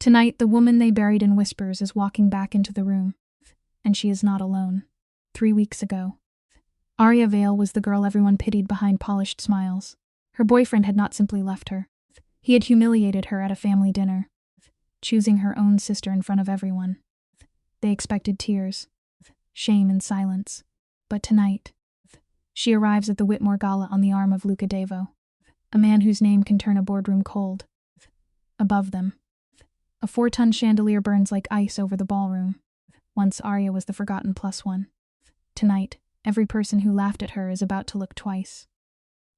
Tonight, the woman they buried in whispers is walking back into the room. And she is not alone. 3 weeks ago, Arya Vale was the girl everyone pitied behind polished smiles. Her boyfriend had not simply left her. He had humiliated her at a family dinner, choosing her own sister in front of everyone. They expected tears, shame and silence. But tonight, she arrives at the Whitmore Gala on the arm of Luca Devo, a man whose name can turn a boardroom cold. Above them, a 4-ton chandelier burns like ice over the ballroom. Once Arya was the forgotten +1. Tonight, every person who laughed at her is about to look twice.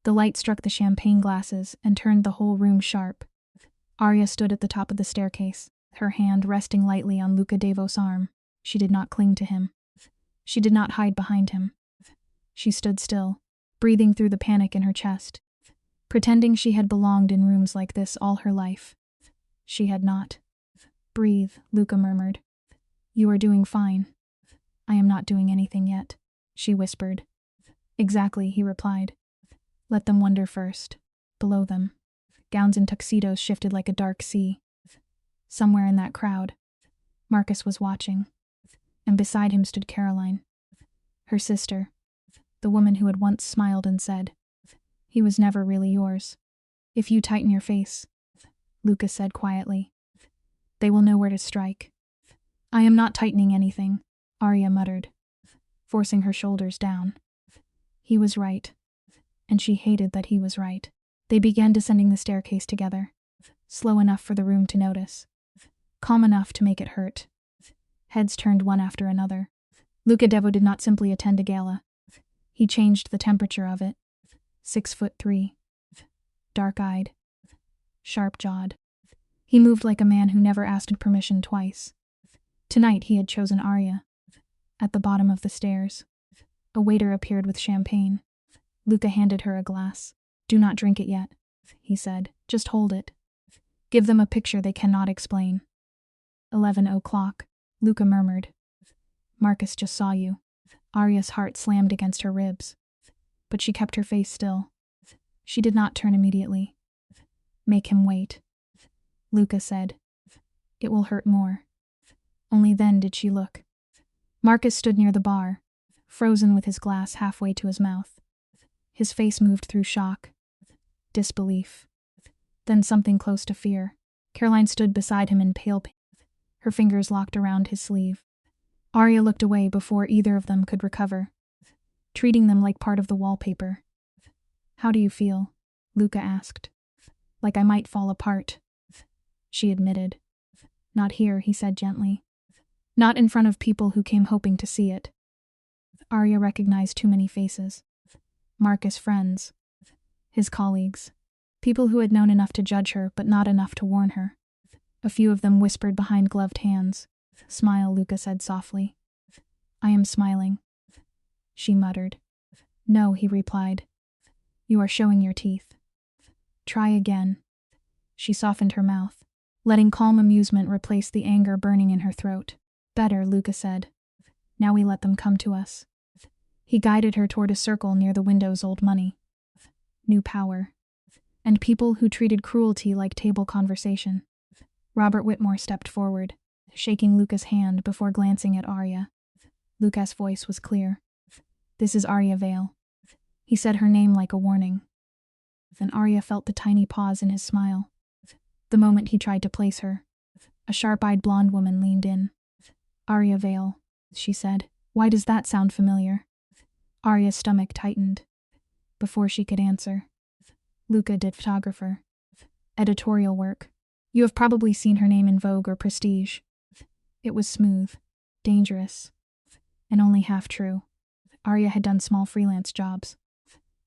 The light struck the champagne glasses and turned the whole room sharp. Arya stood at the top of the staircase, her hand resting lightly on Luca Devo's arm. She did not cling to him. She did not hide behind him. She stood still, breathing through the panic in her chest, pretending she had belonged in rooms like this all her life. She had not. "Breathe," Luca murmured. "You are doing fine." "I am not doing anything yet," she whispered. "Exactly," he replied. "Let them wonder first." Below them, gowns and tuxedos shifted like a dark sea. Somewhere in that crowd, Marcus was watching, and beside him stood Caroline, her sister, the woman who had once smiled and said, "He was never really yours." "If you tighten your face," Lucas said quietly, "they will know where to strike." "I am not tightening anything," Arya muttered, forcing her shoulders down. He was right, and she hated that he was right. They began descending the staircase together, slow enough for the room to notice, calm enough to make it hurt. Heads turned one after another. Luca Devo did not simply attend a gala. He changed the temperature of it. 6'3", dark-eyed, sharp-jawed. He moved like a man who never asked permission twice. Tonight he had chosen Arya. At the bottom of the stairs, a waiter appeared with champagne. Luca handed her a glass. "Do not drink it yet," he said. "Just hold it. Give them a picture they cannot explain." 11 o'clock, Luca murmured. "Marcus just saw you." Arya's heart slammed against her ribs, but she kept her face still. She did not turn immediately. "Make him wait," Luca said. "It will hurt more." Only then did she look. Marcus stood near the bar, frozen with his glass halfway to his mouth. His face moved through shock, disbelief, then something close to fear. Caroline stood beside him in pale pink, her fingers locked around his sleeve. Arya looked away before either of them could recover, treating them like part of the wallpaper. "How do you feel?" Luca asked. "Like I might fall apart," she admitted. "Not here," he said gently. "Not in front of people who came hoping to see it." Arya recognized too many faces. Marcus' friends, his colleagues, people who had known enough to judge her but not enough to warn her. A few of them whispered behind gloved hands. "Smile," Luca said softly. "I am smiling," she muttered. "No," he replied. "You are showing your teeth." "Try again." She softened her mouth, letting calm amusement replace the anger burning in her throat. "Better," Luca said. "Now we let them come to us." He guided her toward a circle near the window's old money. New power. And people who treated cruelty like table conversation. Robert Whitmore stepped forward, shaking Luca's hand before glancing at Arya. Luca's voice was clear. "This is Arya Vale." He said her name like a warning. Then Arya felt the tiny pause in his smile. The moment he tried to place her, a sharp-eyed blonde woman leaned in. "Arya Vale," she said. "Why does that sound familiar?" Arya's stomach tightened. Before she could answer, Luca did photographer. Editorial work. You have probably seen her name in Vogue or Prestige. It was smooth, dangerous, and only half true. Arya had done small freelance jobs,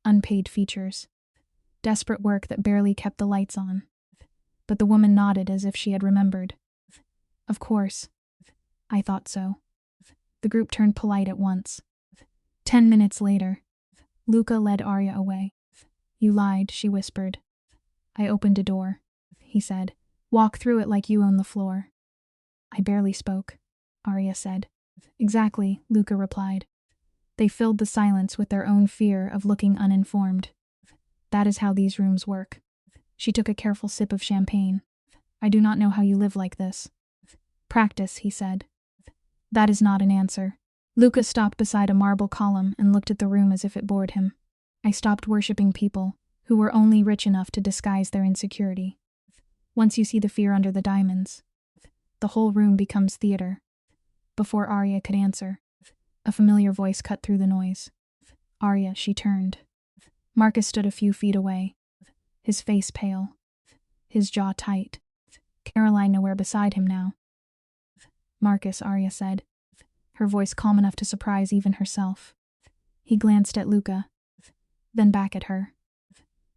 unpaid features, desperate work that barely kept the lights on. But the woman nodded as if she had remembered. "Of course. I thought so." The group turned polite at once. 10 minutes later, Luca led Arya away. "You lied," she whispered. "I opened a door," he said. "Walk through it like you own the floor." "I barely spoke," Arya said. "Exactly," Luca replied. They filled the silence with their own fear of looking uninformed. That is how these rooms work. She took a careful sip of champagne. I do not know how you live like this. Practice, he said. That is not an answer. Luca stopped beside a marble column and looked at the room as if it bored him. I stopped worshipping people who were only rich enough to disguise their insecurity. Once you see the fear under the diamonds, the whole room becomes theater. Before Arya could answer, a familiar voice cut through the noise. Arya, she turned. Marcus stood a few feet away, his face pale, his jaw tight. Caroline nowhere beside him now. Marcus, Arya said, her voice calm enough to surprise even herself. He glanced at Luca, then back at her.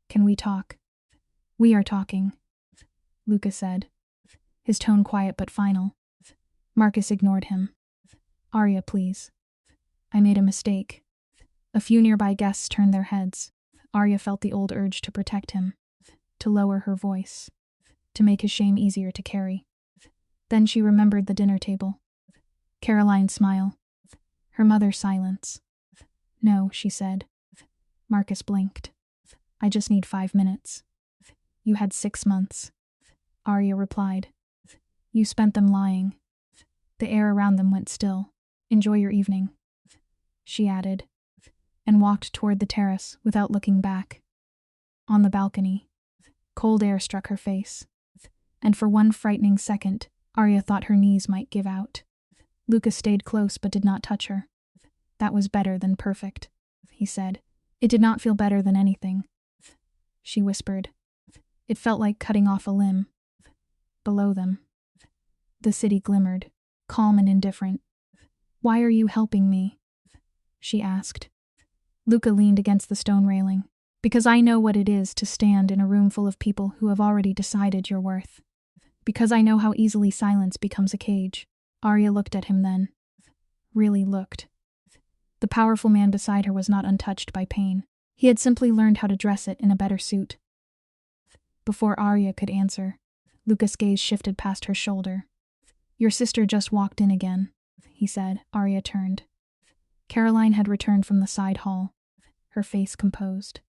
Can we talk? We are talking, Luca said, his tone quiet but final. Marcus ignored him. Arya, please. I made a mistake. A few nearby guests turned their heads. Arya felt the old urge to protect him, to lower her voice, to make his shame easier to carry. Then she remembered the dinner table. Caroline's smile. Her mother's silence. No, she said. Marcus blinked. I just need 5 minutes. You had 6 months. Arya replied. You spent them lying. The air around them went still. Enjoy your evening, she added, and walked toward the terrace without looking back. On the balcony, cold air struck her face, and for one frightening second, Arya thought her knees might give out. Luca stayed close but did not touch her. That was better than perfect, he said. It did not feel better than anything, she whispered. It felt like cutting off a limb. Below them, the city glimmered, calm and indifferent. Why are you helping me? She asked. Luca leaned against the stone railing. Because I know what it is to stand in a room full of people who have already decided your worth. Because I know how easily silence becomes a cage. Arya looked at him then. Really looked. The powerful man beside her was not untouched by pain. He had simply learned how to dress it in a better suit. Before Arya could answer, Luca's gaze shifted past her shoulder. Your sister just walked in again, he said. Arya turned. Caroline had returned from the side hall, her face composed,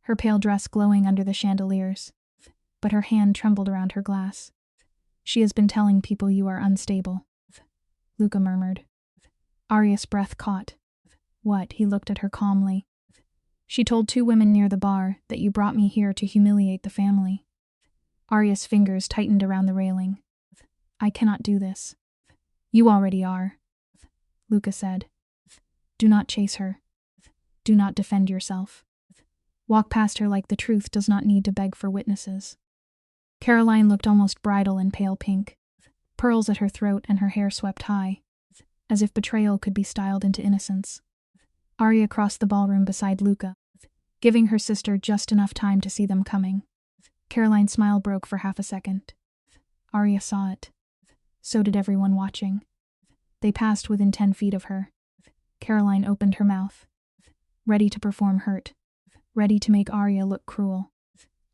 her pale dress glowing under the chandeliers, but her hand trembled around her glass. She has been telling people you are unstable, Luca murmured. Arya's breath caught. What? He looked at her calmly. She told 2 women near the bar that you brought me here to humiliate the family. Arya's fingers tightened around the railing. I cannot do this. You already are, Luca said. Do not chase her. Do not defend yourself. Walk past her like the truth does not need to beg for witnesses. Caroline looked almost bridal in pale pink, pearls at her throat and her hair swept high, as if betrayal could be styled into innocence. Arya crossed the ballroom beside Luca, giving her sister just enough time to see them coming. Caroline's smile broke for half a second. Arya saw it. So did everyone watching. They passed within 10 feet of her. Caroline opened her mouth, ready to perform hurt, ready to make Arya look cruel.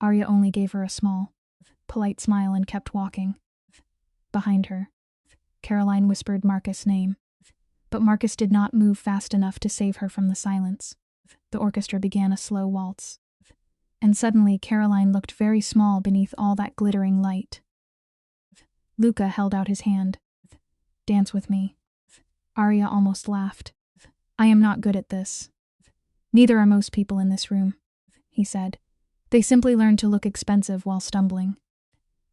Arya only gave her a small, polite smile and kept walking. Behind her, Caroline whispered Marcus' name, but Marcus did not move fast enough to save her from the silence. The orchestra began a slow waltz, and suddenly Caroline looked very small beneath all that glittering light. Luca held out his hand. Dance with me. Arya almost laughed. I am not good at this. Neither are most people in this room, he said. They simply learn to look expensive while stumbling.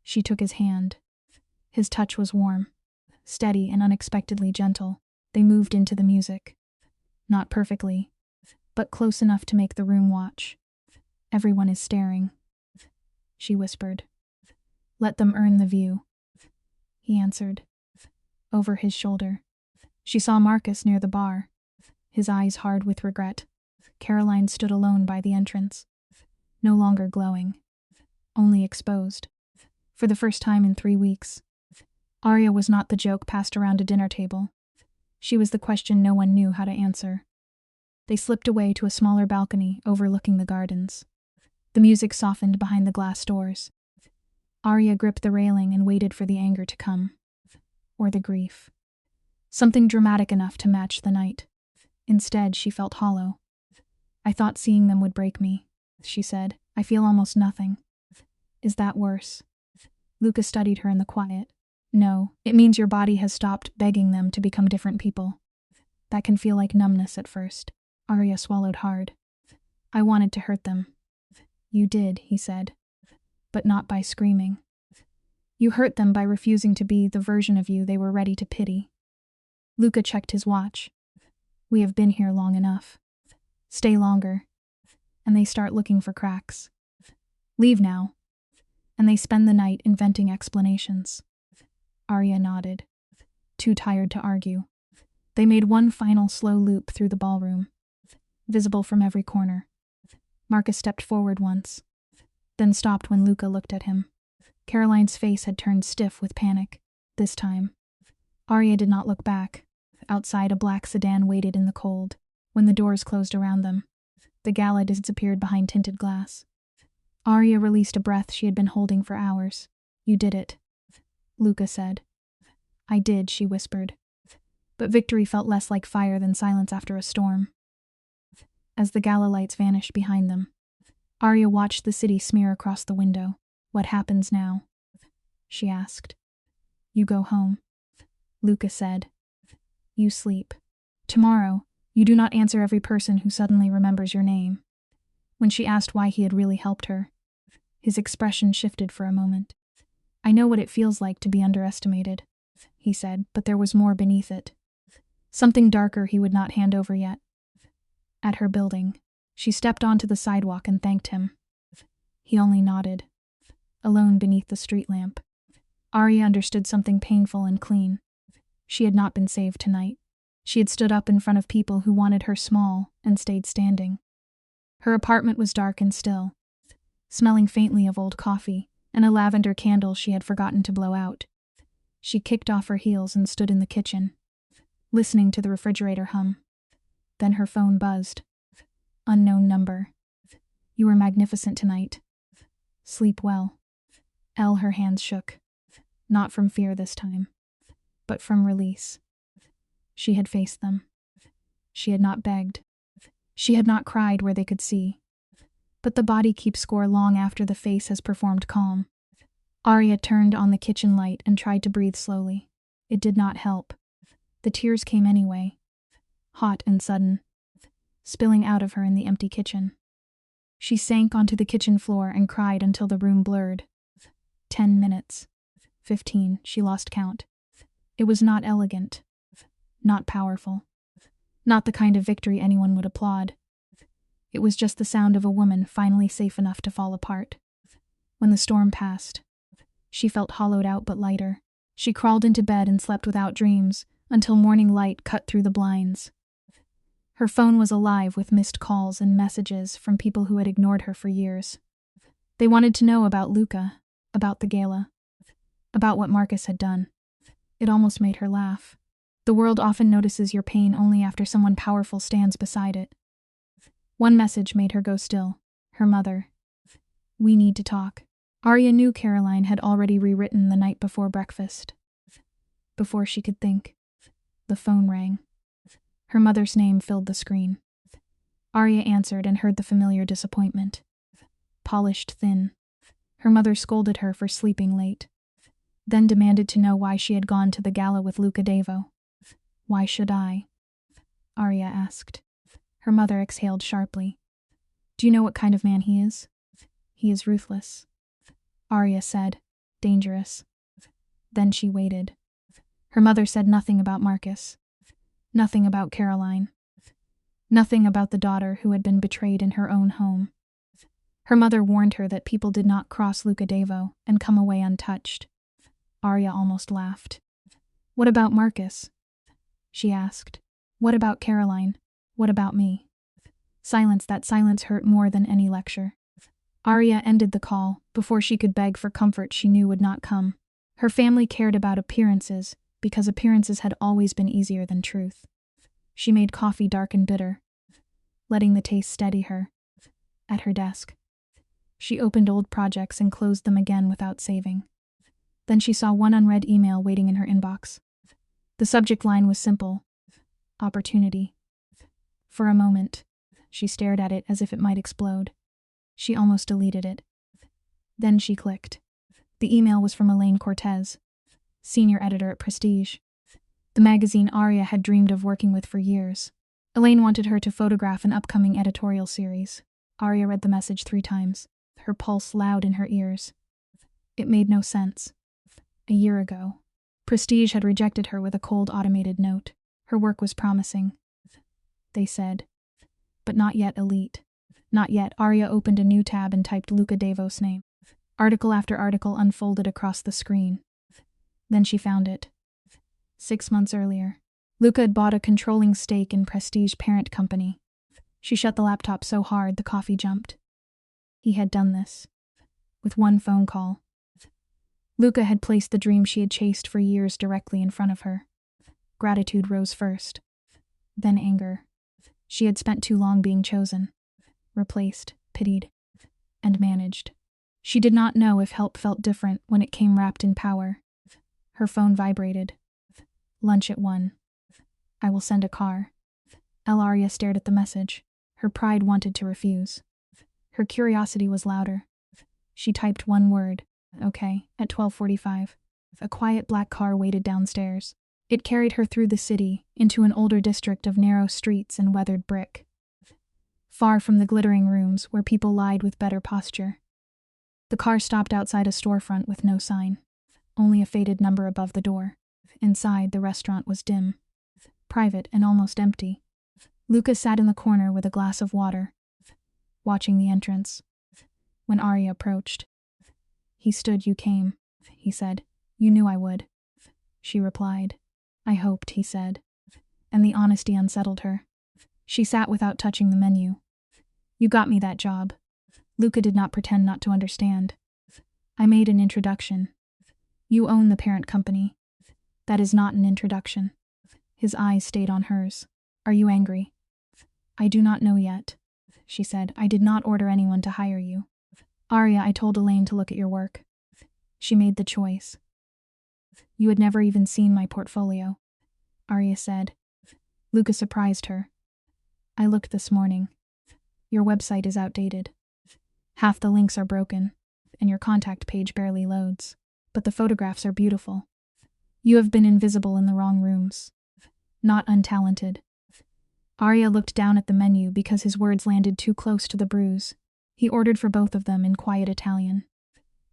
She took his hand. His touch was warm, steady and unexpectedly gentle. They moved into the music. Not perfectly, but close enough to make the room watch. Everyone is staring, she whispered. Let them earn the view, he answered. Over his shoulder, she saw Marcus near the bar, his eyes hard with regret. Caroline stood alone by the entrance, no longer glowing, only exposed. For the first time in 3 weeks, Arya was not the joke passed around a dinner table. She was the question no one knew how to answer. They slipped away to a smaller balcony overlooking the gardens. The music softened behind the glass doors. Arya gripped the railing and waited for the anger to come. Or the grief. Something dramatic enough to match the night. Instead, she felt hollow. I thought seeing them would break me, she said. I feel almost nothing. Is that worse? Luca studied her in the quiet. No, it means your body has stopped begging them to become different people. That can feel like numbness at first. Arya swallowed hard. I wanted to hurt them. You did, he said. But not by screaming. You hurt them by refusing to be the version of you they were ready to pity. Luca checked his watch. We have been here long enough. Stay longer. And they start looking for cracks. Leave now. And they spend the night inventing explanations. Arya nodded. Too tired to argue. They made one final slow loop through the ballroom, visible from every corner. Marcus stepped forward once, then stopped when Luca looked at him. Caroline's face had turned stiff with panic. This time, Arya did not look back. Outside, a black sedan waited in the cold. When the doors closed around them, the gala disappeared behind tinted glass. Arya released a breath she had been holding for hours. You did it, Luca said. I did, she whispered. But victory felt less like fire than silence after a storm. As the gala lights vanished behind them, Arya watched the city smear across the window. What happens now? She asked. You go home, Luca said. You sleep. Tomorrow, you do not answer every person who suddenly remembers your name. When she asked why he had really helped her, his expression shifted for a moment. I know what it feels like to be underestimated, he said, but there was more beneath it. Something darker he would not hand over yet. At her building, she stepped onto the sidewalk and thanked him. He only nodded, alone beneath the street lamp. Arya understood something painful and clean. She had not been saved tonight. She had stood up in front of people who wanted her small and stayed standing. Her apartment was dark and still, smelling faintly of old coffee and a lavender candle she had forgotten to blow out. She kicked off her heels and stood in the kitchen, listening to the refrigerator hum. Then her phone buzzed. Unknown number. You were magnificent tonight. Sleep well. Her hands shook. Not from fear this time, but from release. She had faced them. She had not begged. She had not cried where they could see. But the body keeps score long after the face has performed calm. Arya turned on the kitchen light and tried to breathe slowly. It did not help. The tears came anyway, hot and sudden, spilling out of her in the empty kitchen. She sank onto the kitchen floor and cried until the room blurred. 10 minutes. 15, she lost count. It was not elegant, not powerful, not the kind of victory anyone would applaud. It was just the sound of a woman finally safe enough to fall apart. When the storm passed, she felt hollowed out but lighter. She crawled into bed and slept without dreams until morning light cut through the blinds. Her phone was alive with missed calls and messages from people who had ignored her for years. They wanted to know about Luca, about the gala, about what Marcus had done. It almost made her laugh. The world often notices your pain only after someone powerful stands beside it. One message made her go still. Her mother. We need to talk. Arya knew Caroline had already rewritten the night before breakfast. Before she could think, the phone rang. Her mother's name filled the screen. Arya answered and heard the familiar disappointment. Polished thin. Her mother scolded her for sleeping late, then demanded to know why she had gone to the gala with Luca Devo. Why should I? Arya asked. Her mother exhaled sharply. Do you know what kind of man he is? He is ruthless, Arya said. Dangerous. Then she waited. Her mother said nothing about Marcus. Nothing about Caroline. Nothing about the daughter who had been betrayed in her own home. Her mother warned her that people did not cross Luca Devo and come away untouched. Arya almost laughed. What about Marcus? She asked. What about Caroline? What about me? Silence. That silence hurt more than any lecture. Arya ended the call before she could beg for comfort she knew would not come. Her family cared about appearances because appearances had always been easier than truth. She made coffee dark and bitter, letting the taste steady her. At her desk, she opened old projects and closed them again without saving. Then she saw one unread email waiting in her inbox. The subject line was simple. Opportunity. For a moment, she stared at it as if it might explode. She almost deleted it. Then she clicked. The email was from Elaine Cortez, senior editor at Prestige, the magazine Arya had dreamed of working with for years. Elaine wanted her to photograph an upcoming editorial series. Arya read the message 3 times, her pulse loud in her ears. It made no sense. A year ago, Prestige had rejected her with a cold automated note. Her work was promising, they said, but not yet elite. Not yet. Arya opened a new tab and typed Luca Davos' name. Article after article unfolded across the screen. Then she found it. 6 months earlier, Luca had bought a controlling stake in Prestige parent company. She shut the laptop so hard the coffee jumped. He had done this. With one phone call. Luca had placed the dream she had chased for years directly in front of her. Gratitude rose first. Then anger. She had spent too long being chosen, replaced, pitied, and managed. She did not know if help felt different when it came wrapped in power. Her phone vibrated. Lunch at 1. I will send a car. Arya stared at the message. Her pride wanted to refuse. Her curiosity was louder. She typed one word, okay, at 12:45. A quiet black car waited downstairs. It carried her through the city, into an older district of narrow streets and weathered brick. Far from the glittering rooms where people lied with better posture. The car stopped outside a storefront with no sign. Only a faded number above the door. Inside, the restaurant was dim, private and almost empty. Lucas sat in the corner with a glass of water, watching the entrance. When Arya approached, he stood. You came, he said. You knew I would. She replied. I hoped, he said. And the honesty unsettled her. She sat without touching the menu. You got me that job. Luca did not pretend not to understand. I made an introduction. You own the parent company. That is not an introduction. His eyes stayed on hers. Are you angry? I do not know yet, she said. I did not order anyone to hire you. Arya, I told Elaine to look at your work. She made the choice. You had never even seen my portfolio, Arya said. Luca surprised her. I looked this morning. Your website is outdated. Half the links are broken, and your contact page barely loads. But the photographs are beautiful. You have been invisible in the wrong rooms. Not untalented. Arya looked down at the menu because his words landed too close to the bruise. He ordered for both of them in quiet Italian.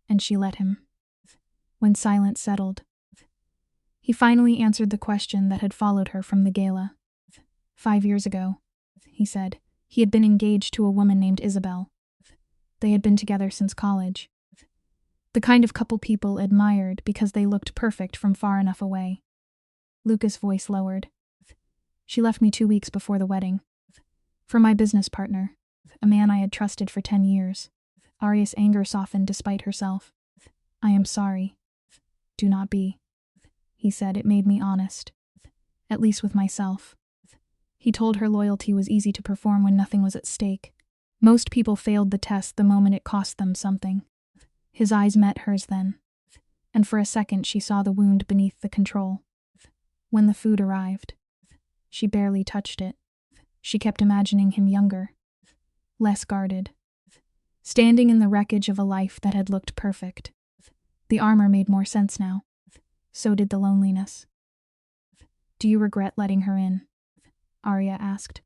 And she let him. When silence settled, he finally answered the question that had followed her from the gala. 5 years ago, he said, he had been engaged to a woman named Isabel. They had been together since college. The kind of couple people admired because they looked perfect from far enough away. Luca's voice lowered. She left me 2 weeks before the wedding. For my business partner, a man I had trusted for 10 years. Arya's anger softened despite herself. I am sorry. Do not be. He said. It made me honest. At least with myself. He told her loyalty was easy to perform when nothing was at stake. Most people failed the test the moment it cost them something. His eyes met hers then, and for a second she saw the wound beneath the control. When the food arrived, she barely touched it. She kept imagining him younger, less guarded, standing in the wreckage of a life that had looked perfect. The armor made more sense now. So did the loneliness. Do you regret letting her in? Arya asked.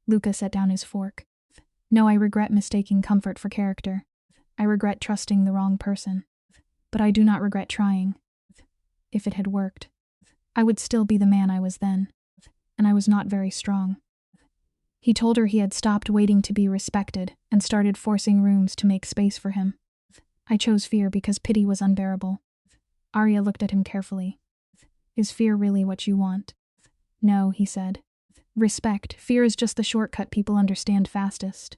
Luca set down his fork. No, I regret mistaking comfort for character. I regret trusting the wrong person. But I do not regret trying. If it had worked, I would still be the man I was then. And I was not very strong. He told her he had stopped waiting to be respected and started forcing rooms to make space for him. I chose fear because pity was unbearable. Arya looked at him carefully. Is fear really what you want? No, he said. Respect. Fear is just the shortcut people understand fastest.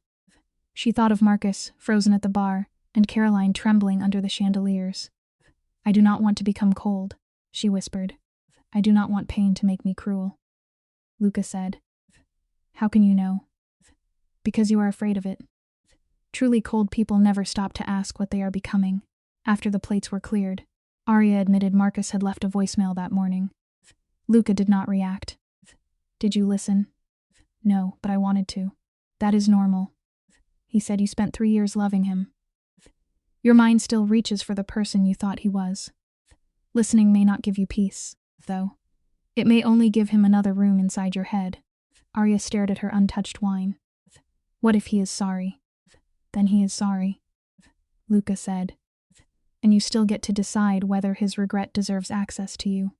She thought of Marcus, frozen at the bar, and Caroline trembling under the chandeliers. I do not want to become cold, she whispered. I do not want pain to make me cruel. Luca said. How can you know? Because you are afraid of it. Truly cold people never stop to ask what they are becoming. After the plates were cleared, Arya admitted Marcus had left a voicemail that morning. Luca did not react. Did you listen? No, but I wanted to. That is normal. He said you spent 3 years loving him. Your mind still reaches for the person you thought he was. Listening may not give you peace, though. It may only give him another room inside your head. Arya stared at her untouched wine. What if he is sorry? Then he is sorry, Luca said. And you still get to decide whether his regret deserves access to you.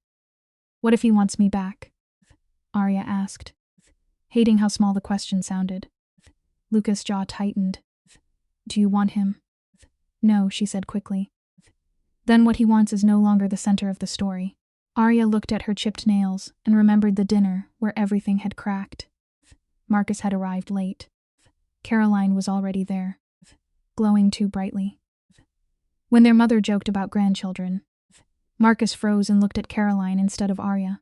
What if he wants me back? Arya asked, hating how small the question sounded. Luca's jaw tightened. Do you want him? No, she said quickly. Then what he wants is no longer the center of the story. Arya looked at her chipped nails and remembered the dinner where everything had cracked. Marcus had arrived late. Caroline was already there, glowing too brightly. When their mother joked about grandchildren, Marcus froze and looked at Caroline instead of Arya.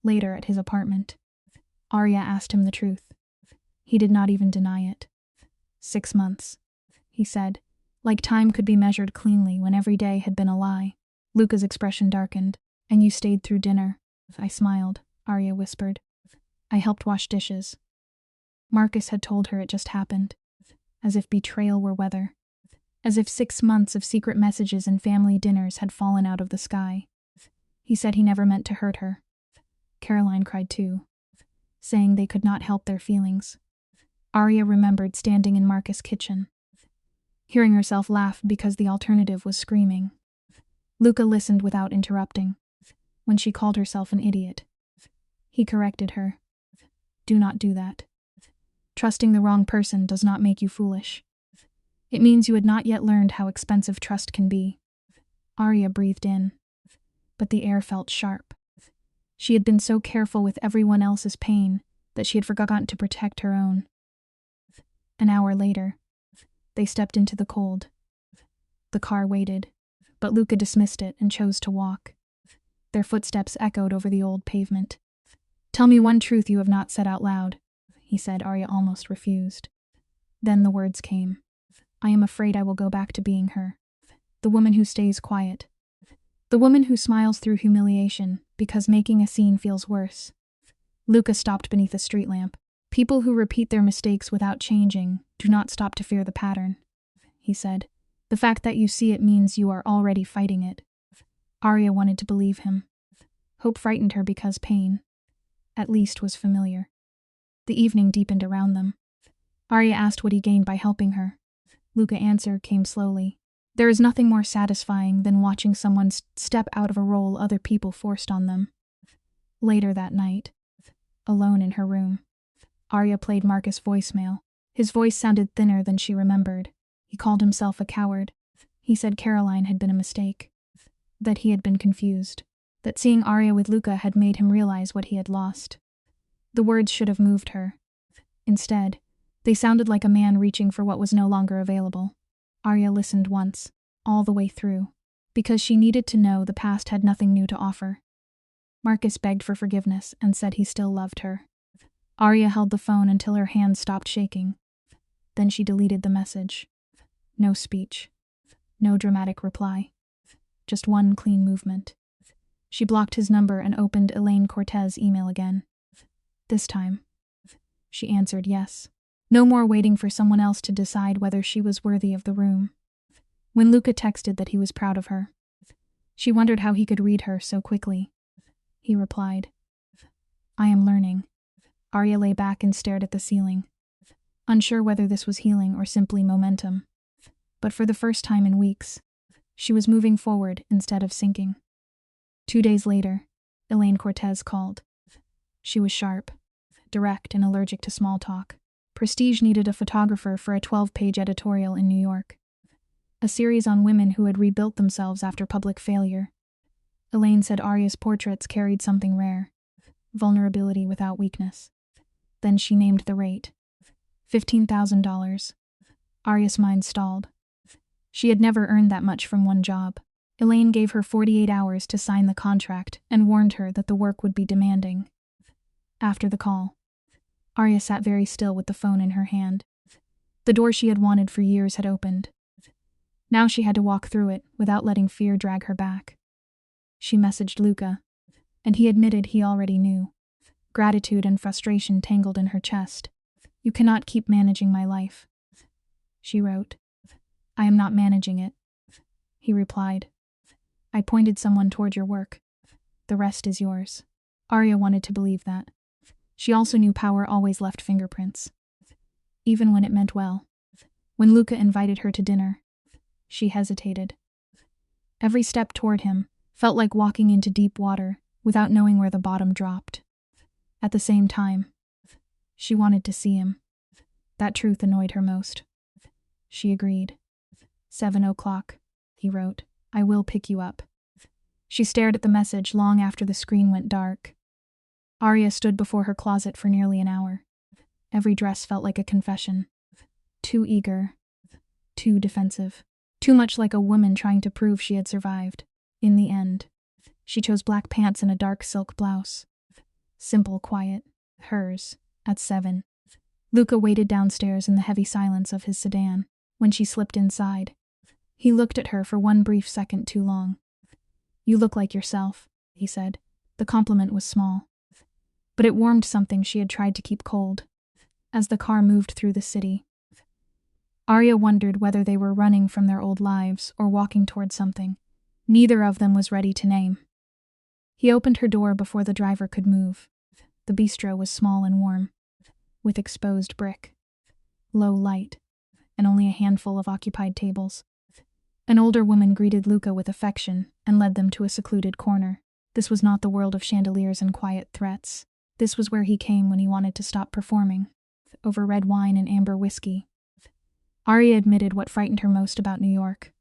Later at his apartment, Arya asked him the truth. He did not even deny it. 6 months, he said, like time could be measured cleanly when every day had been a lie. Luca's expression darkened. And you stayed through dinner. I smiled, Arya whispered. I helped wash dishes. Marcus had told her it just happened, as if betrayal were weather, as if 6 months of secret messages and family dinners had fallen out of the sky. He said he never meant to hurt her. Caroline cried too, saying they could not help their feelings. Arya remembered standing in Marcus' kitchen, hearing herself laugh because the alternative was screaming. Luca listened without interrupting. When she called herself an idiot, he corrected her. Do not do that. Trusting the wrong person does not make you foolish. It means you had not yet learned how expensive trust can be. Arya breathed in, but the air felt sharp. She had been so careful with everyone else's pain that she had forgotten to protect her own. An hour later, they stepped into the cold. The car waited, but Luca dismissed it and chose to walk. Their footsteps echoed over the old pavement. Tell me one truth you have not said out loud, he said. Arya almost refused. Then the words came. I am afraid I will go back to being her. The woman who stays quiet. The woman who smiles through humiliation because making a scene feels worse. Luca stopped beneath a street lamp. People who repeat their mistakes without changing do not stop to fear the pattern, he said. The fact that you see it means you are already fighting it. Arya wanted to believe him. Hope frightened her because pain, at least, was familiar. The evening deepened around them. Arya asked what he gained by helping her. Luca's answer came slowly. There is nothing more satisfying than watching someone step out of a role other people forced on them. Later that night, alone in her room, Arya played Marcus' voicemail. His voice sounded thinner than she remembered. He called himself a coward. He said Caroline had been a mistake, that he had been confused, that seeing Arya with Luca had made him realize what he had lost. The words should have moved her. Instead, they sounded like a man reaching for what was no longer available. Arya listened once, all the way through, because she needed to know the past had nothing new to offer. Marcus begged for forgiveness and said he still loved her. Arya held the phone until her hands stopped shaking. Then she deleted the message. No speech. No dramatic reply. Just one clean movement. She blocked his number and opened Elaine Cortez's email again. This time, she answered yes. No more waiting for someone else to decide whether she was worthy of the room. When Luca texted that he was proud of her, she wondered how he could read her so quickly. He replied, I am learning. Arya lay back and stared at the ceiling, unsure whether this was healing or simply momentum. But for the first time in weeks, she was moving forward instead of sinking. 2 days later, Elaine Cortez called. She was sharp, direct, and allergic to small talk. Prestige needed a photographer for a 12-page editorial in New York, a series on women who had rebuilt themselves after public failure. Elaine said Arya's portraits carried something rare, vulnerability without weakness. Then she named the rate, $15,000. Arya's mind stalled. She had never earned that much from one job. Elaine gave her 48 hours to sign the contract and warned her that the work would be demanding. After the call, Arya sat very still with the phone in her hand. The door she had wanted for years had opened. Now she had to walk through it without letting fear drag her back. She messaged Luca, and he admitted he already knew. Gratitude and frustration tangled in her chest. You cannot keep managing my life, she wrote. I am not managing it. he replied. I pointed someone toward your work. The rest is yours. Arya wanted to believe that. She also knew power always left fingerprints, even when it meant well. When Luca invited her to dinner, she hesitated. Every step toward him felt like walking into deep water without knowing where the bottom dropped. At the same time, she wanted to see him. That truth annoyed her most. She agreed. 7:00, he wrote. I will pick you up. She stared at the message long after the screen went dark. Arya stood before her closet for nearly an hour. Every dress felt like a confession. Too eager, too defensive, too much like a woman trying to prove she had survived. In the end, she chose black pants and a dark silk blouse. Simple, quiet, hers, at 7. Luca waited downstairs in the heavy silence of his sedan. When she slipped inside, he looked at her for one brief second too long. You look like yourself, he said. The compliment was small, but it warmed something she had tried to keep cold. As the car moved through the city, Arya wondered whether they were running from their old lives or walking toward something neither of them was ready to name. He opened her door before the driver could move. The bistro was small and warm, with exposed brick, low light, and only a handful of occupied tables. An older woman greeted Luca with affection and led them to a secluded corner. This was not the world of chandeliers and quiet threats. This was where he came when he wanted to stop performing, over red wine and amber whiskey. Arya admitted what frightened her most about New York.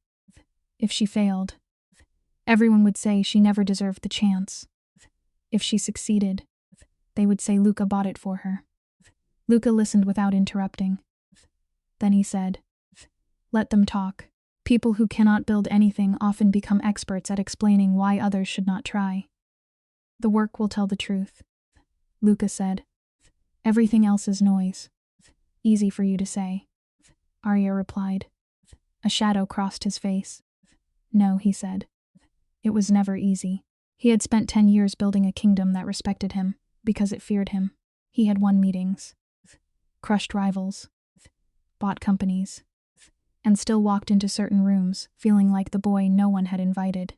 If she failed, everyone would say she never deserved the chance. If she succeeded, they would say Luca bought it for her. Luca listened without interrupting. Then he said, let them talk. People who cannot build anything often become experts at explaining why others should not try. The work will tell the truth, Luca said. Everything else is noise. Easy for you to say, Arya replied. A shadow crossed his face. No, he said. It was never easy. He had spent 10 years building a kingdom that respected him, because it feared him. He had won meetings, crushed rivals, bought companies, and still walked into certain rooms, feeling like the boy no one had invited.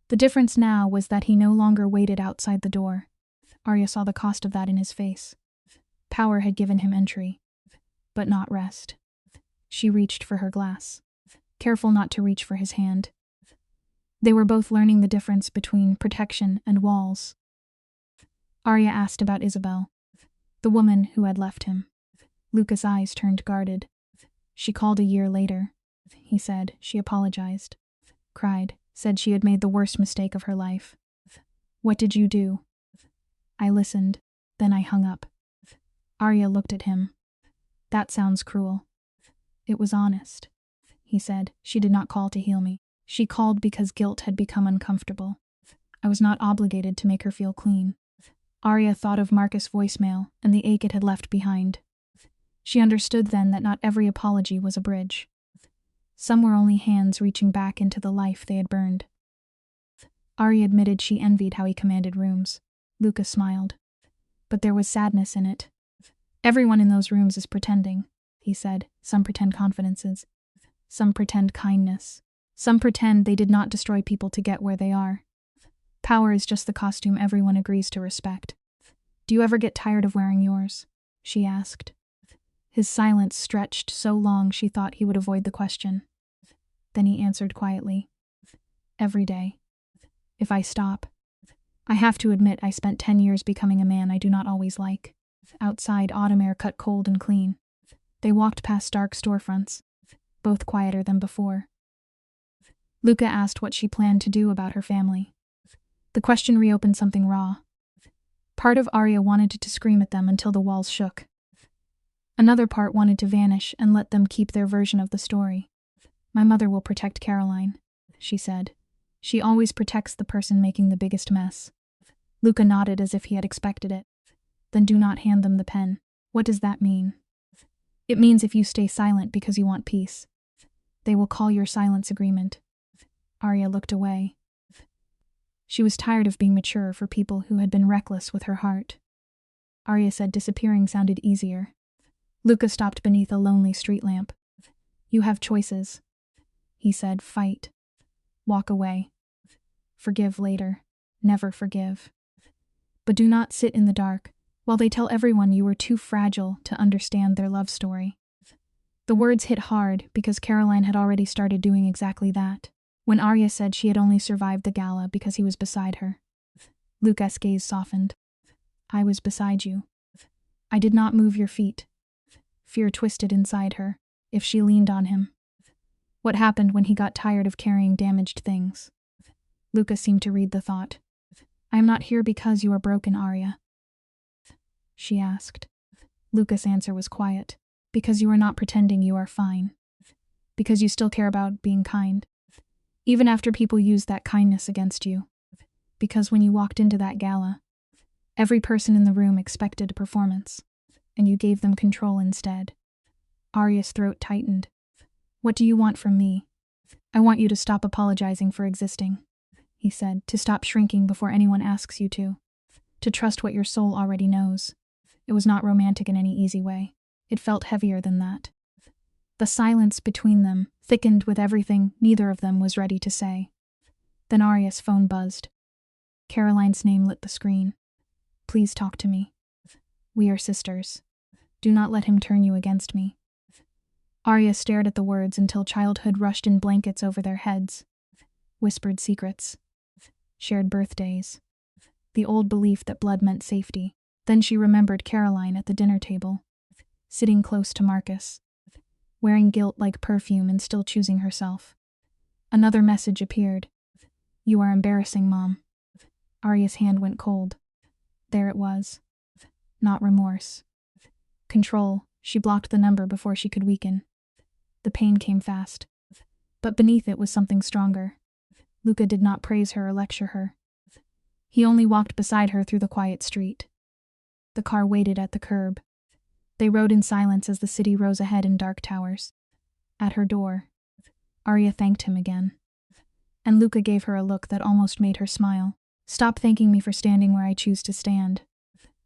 The difference now was that he no longer waited outside the door. Arya saw the cost of that in his face. Power had given him entry, but not rest. She reached for her glass, careful not to reach for his hand. They were both learning the difference between protection and walls. Arya asked about Isabel, the woman who had left him. Luca's eyes turned guarded. She called a year later, he said. She apologized, cried, said she had made the worst mistake of her life. What did you do? I listened, then I hung up. Arya looked at him. That sounds cruel. It was honest, he said. She did not call to heal me. She called because guilt had become uncomfortable. I was not obligated to make her feel clean. Arya thought of Marcus' voicemail and the ache it had left behind. She understood then that not every apology was a bridge. Some were only hands reaching back into the life they had burned. Arya admitted she envied how he commanded rooms. Luca smiled. But there was sadness in it. Everyone in those rooms is pretending, he said. Some pretend confidences. Some pretend kindness. Some pretend they did not destroy people to get where they are. Power is just the costume everyone agrees to respect. Do you ever get tired of wearing yours? She asked. His silence stretched so long she thought he would avoid the question. Then he answered quietly. Every day. If I stop. I have to admit I spent 10 years becoming a man I do not always like. Outside, autumn air cut cold and clean. They walked past dark storefronts, both quieter than before. Luca asked what she planned to do about her family. The question reopened something raw. Part of Arya wanted to scream at them until the walls shook. Another part wanted to vanish and let them keep their version of the story. My mother will protect Caroline, she said. She always protects the person making the biggest mess. Luca nodded as if he had expected it. Then do not hand them the pen. What does that mean? It means if you stay silent because you want peace, they will call your silence agreement. Arya looked away. She was tired of being mature for people who had been reckless with her heart. Arya said disappearing sounded easier. Luca stopped beneath a lonely street lamp. You have choices, he said. Fight. Walk away. Forgive later. Never forgive. But do not sit in the dark while they tell everyone you were too fragile to understand their love story. The words hit hard because Caroline had already started doing exactly that. When Arya said she had only survived the gala because he was beside her, Lucas' gaze softened. I was beside you. I did not move your feet. Fear twisted inside her. If she leaned on him. What happened when he got tired of carrying damaged things? Lucas seemed to read the thought. I am not here because you are broken, Arya. She asked. Lucas' answer was quiet. Because you are not pretending you are fine. Because you still care about being kind. Even after people use that kindness against you. Because when you walked into that gala, every person in the room expected a performance, and you gave them control instead. Arya's throat tightened. What do you want from me? I want you to stop apologizing for existing, he said, to stop shrinking before anyone asks you to trust what your soul already knows. It was not romantic in any easy way. It felt heavier than that. The silence between them thickened with everything neither of them was ready to say. Then Arya's phone buzzed. Caroline's name lit the screen. Please talk to me. We are sisters. Do not let him turn you against me. Arya stared at the words until childhood rushed in blankets over their heads. Whispered secrets. Shared birthdays. The old belief that blood meant safety. Then she remembered Caroline at the dinner table, sitting close to Marcus, wearing guilt like perfume and still choosing herself. Another message appeared. You are embarrassing, Mom. Arya's hand went cold. There it was. Not remorse. Control. She blocked the number before she could weaken. The pain came fast. But beneath it was something stronger. Luca did not praise her or lecture her. He only walked beside her through the quiet street. The car waited at the curb. They rode in silence as the city rose ahead in dark towers. At her door, Arya thanked him again. And Luca gave her a look that almost made her smile. Stop thanking me for standing where I choose to stand,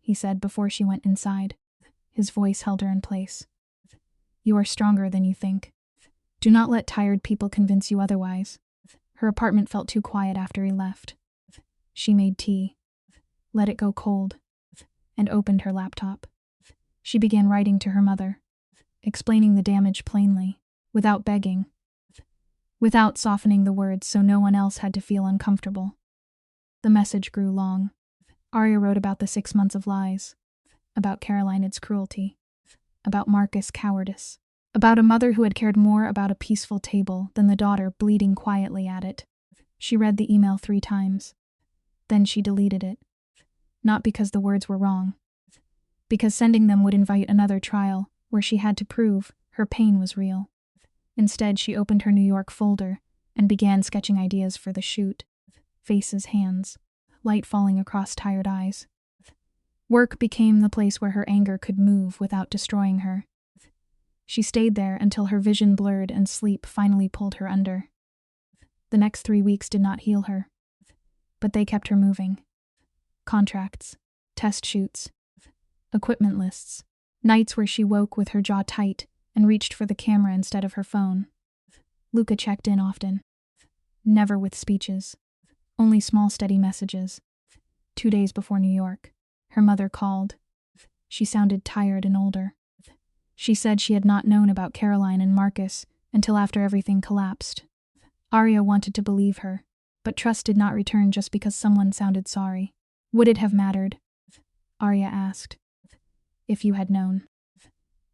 he said before she went inside. His voice held her in place. You are stronger than you think. Do not let tired people convince you otherwise. Her apartment felt too quiet after he left. She made tea, let it go cold, and opened her laptop. She began writing to her mother, explaining the damage plainly, without begging, without softening the words so no one else had to feel uncomfortable. The message grew long. Arya wrote about the 6 months of lies, about Caroline's cruelty, about Marcus' cowardice, about a mother who had cared more about a peaceful table than the daughter bleeding quietly at it. She read the email 3 times. Then she deleted it. Not because the words were wrong, because sending them would invite another trial where she had to prove her pain was real. Instead, she opened her New York folder and began sketching ideas for the shoot. Faces, hands, light falling across tired eyes. Work became the place where her anger could move without destroying her. She stayed there until her vision blurred and sleep finally pulled her under. The next 3 weeks did not heal her, but they kept her moving. Contracts, test shoots, equipment lists, nights where she woke with her jaw tight and reached for the camera instead of her phone. Luca checked in often. Never with speeches. Only small steady messages. 2 days before New York, her mother called. She sounded tired and older. She said she had not known about Caroline and Marcus until after everything collapsed. Arya wanted to believe her, but trust did not return just because someone sounded sorry. Would it have mattered? Arya asked. If you had known.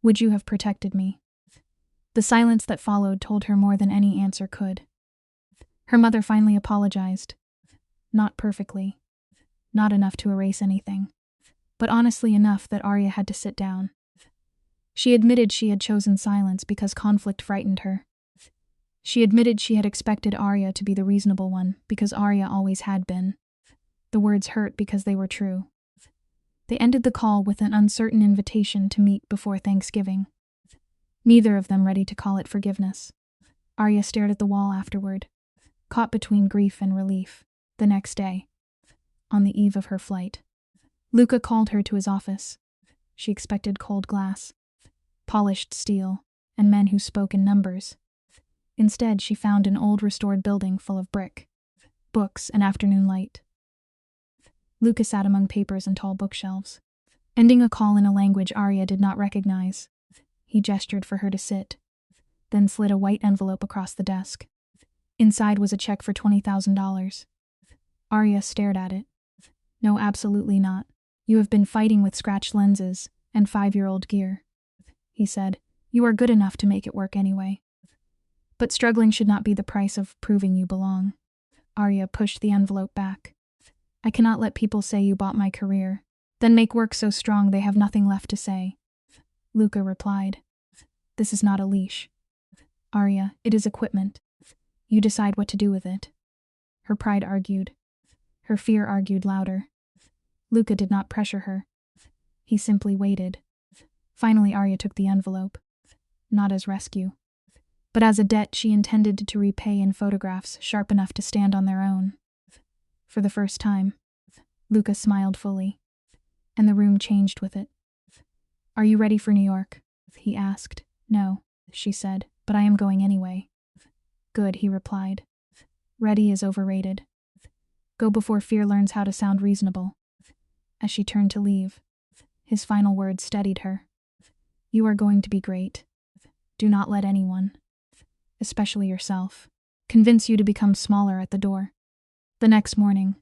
Would you have protected me? The silence that followed told her more than any answer could. Her mother finally apologized. Not perfectly. Not enough to erase anything. But honestly enough that Arya had to sit down. She admitted she had chosen silence because conflict frightened her. She admitted she had expected Arya to be the reasonable one because Arya always had been. The words hurt because they were true. They ended the call with an uncertain invitation to meet before Thanksgiving. Neither of them ready to call it forgiveness. Arya stared at the wall afterward, caught between grief and relief. The next day, on the eve of her flight, Luca called her to his office. She expected cold glass, polished steel, and men who spoke in numbers. Instead, she found an old restored building full of brick, books, and afternoon light. Luca sat among papers and tall bookshelves, ending a call in a language Arya did not recognize. He gestured for her to sit, then slid a white envelope across the desk. Inside was a check for $20,000. Arya stared at it. No, absolutely not. You have been fighting with scratched lenses and 5-year-old gear, he said. You are good enough to make it work anyway. But struggling should not be the price of proving you belong. Arya pushed the envelope back. I cannot let people say you bought my career, then make work so strong they have nothing left to say. Luca replied. This is not a leash. Arya, it is equipment. You decide what to do with it. Her pride argued. Her fear argued louder. Luca did not pressure her. He simply waited. Finally, Arya took the envelope. Not as rescue, but as a debt she intended to repay in photographs sharp enough to stand on their own. For the first time, Luca smiled fully, and the room changed with it. Are you ready for New York? He asked. No, she said, but I am going anyway. Good, he replied. Ready is overrated. Go before fear learns how to sound reasonable. As she turned to leave, his final words steadied her. You are going to be great. Do not let anyone, especially yourself, convince you to become smaller at the door. The next morning,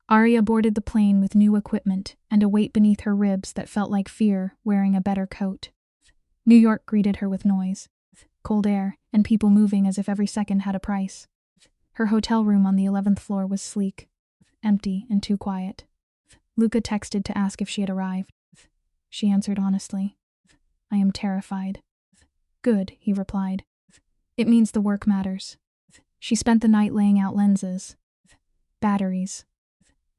Arya boarded the plane with new equipment and a weight beneath her ribs that felt like fear wearing a better coat. New York greeted her with noise, cold air, and people moving as if every second had a price. Her hotel room on the 11th floor was sleek, empty, and too quiet. Luca texted to ask if she had arrived. She answered honestly. I am terrified. Good, he replied. It means the work matters. She spent the night laying out lenses, batteries,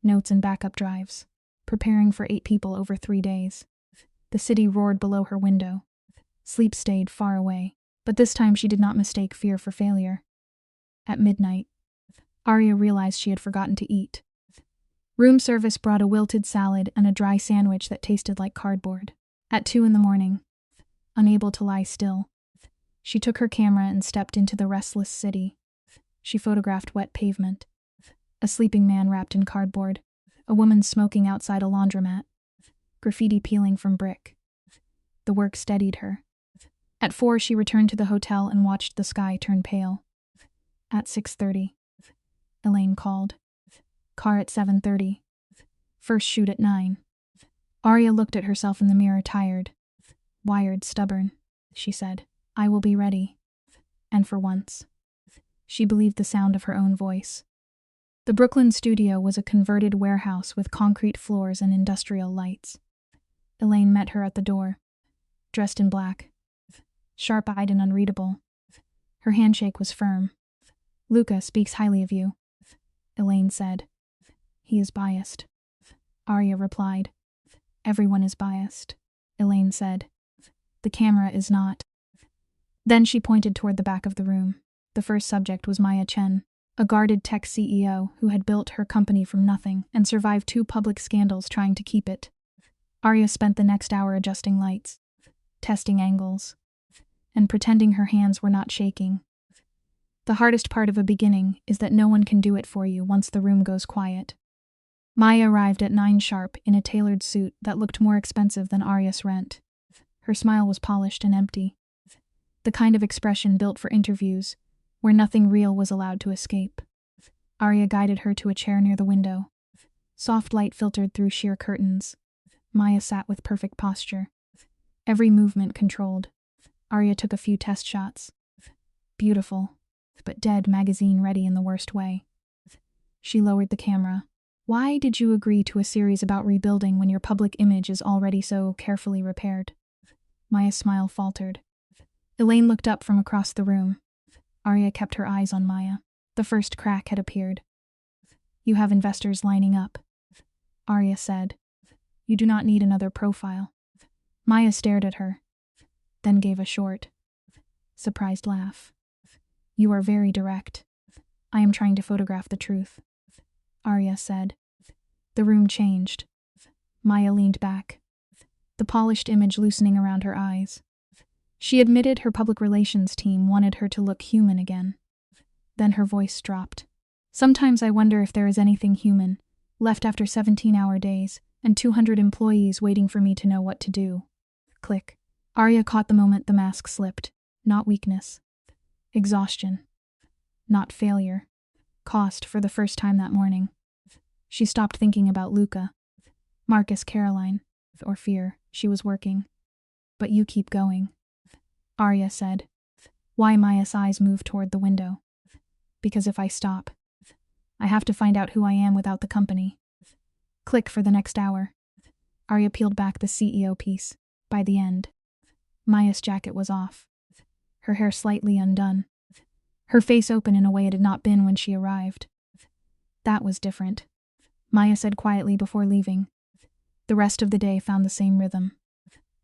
notes and backup drives, preparing for 8 people over 3 days. The city roared below her window. Sleep stayed far away, but this time she did not mistake fear for failure. At midnight, Arya realized she had forgotten to eat. Room service brought a wilted salad and a dry sandwich that tasted like cardboard. At 2 a.m, unable to lie still, she took her camera and stepped into the restless city. She photographed wet pavement, a sleeping man wrapped in cardboard, a woman smoking outside a laundromat, graffiti peeling from brick. The work steadied her. At 4, she returned to the hotel and watched the sky turn pale. At 6:30, Elaine called. Car at 7:30. First shoot at 9. Arya looked at herself in the mirror, tired, wired, stubborn. She said, I will be ready. And for once, she believed the sound of her own voice. The Brooklyn studio was a converted warehouse with concrete floors and industrial lights. Elaine met her at the door, dressed in black, sharp-eyed and unreadable. Her handshake was firm. Luca speaks highly of you, Elaine said. He is biased, Arya replied. Everyone is biased, Elaine said. The camera is not. Then she pointed toward the back of the room. The first subject was Maya Chen, a guarded tech CEO who had built her company from nothing and survived 2 public scandals trying to keep it. Arya spent the next hour adjusting lights, testing angles, and pretending her hands were not shaking. The hardest part of a beginning is that no one can do it for you once the room goes quiet. Maya arrived at 9 sharp in a tailored suit that looked more expensive than Arya's rent. Her smile was polished and empty, the kind of expression built for interviews where nothing real was allowed to escape. Arya guided her to a chair near the window. Soft light filtered through sheer curtains. Maya sat with perfect posture, every movement controlled. Arya took a few test shots. Beautiful, but dead, magazine ready in the worst way. She lowered the camera. Why did you agree to a series about rebuilding when your public image is already so carefully repaired? Maya's smile faltered. Elaine looked up from across the room. Arya kept her eyes on Maya. The first crack had appeared. You have investors lining up, Arya said. You do not need another profile. Maya stared at her, then gave a short, surprised laugh. You are very direct. I am trying to photograph the truth, Arya said. The room changed. Maya leaned back, the polished image loosening around her eyes. She admitted her public relations team wanted her to look human again. Then her voice dropped. Sometimes I wonder if there is anything human left after 17-hour days and 200 employees waiting for me to know what to do. Click. Arya caught the moment the mask slipped. Not weakness. Exhaustion. Not failure. Cost for the first time that morning. She stopped thinking about Luca, Marcus, Caroline, or fear. She was working. But you keep going, Arya said. Why? Maya's eyes moved toward the window. Because if I stop, I have to find out who I am without the company. Click for the next hour. Arya peeled back the CEO piece. By the end, Maya's jacket was off, her hair slightly undone, her face open in a way it had not been when she arrived. That was different, Maya said quietly before leaving. The rest of the day found the same rhythm.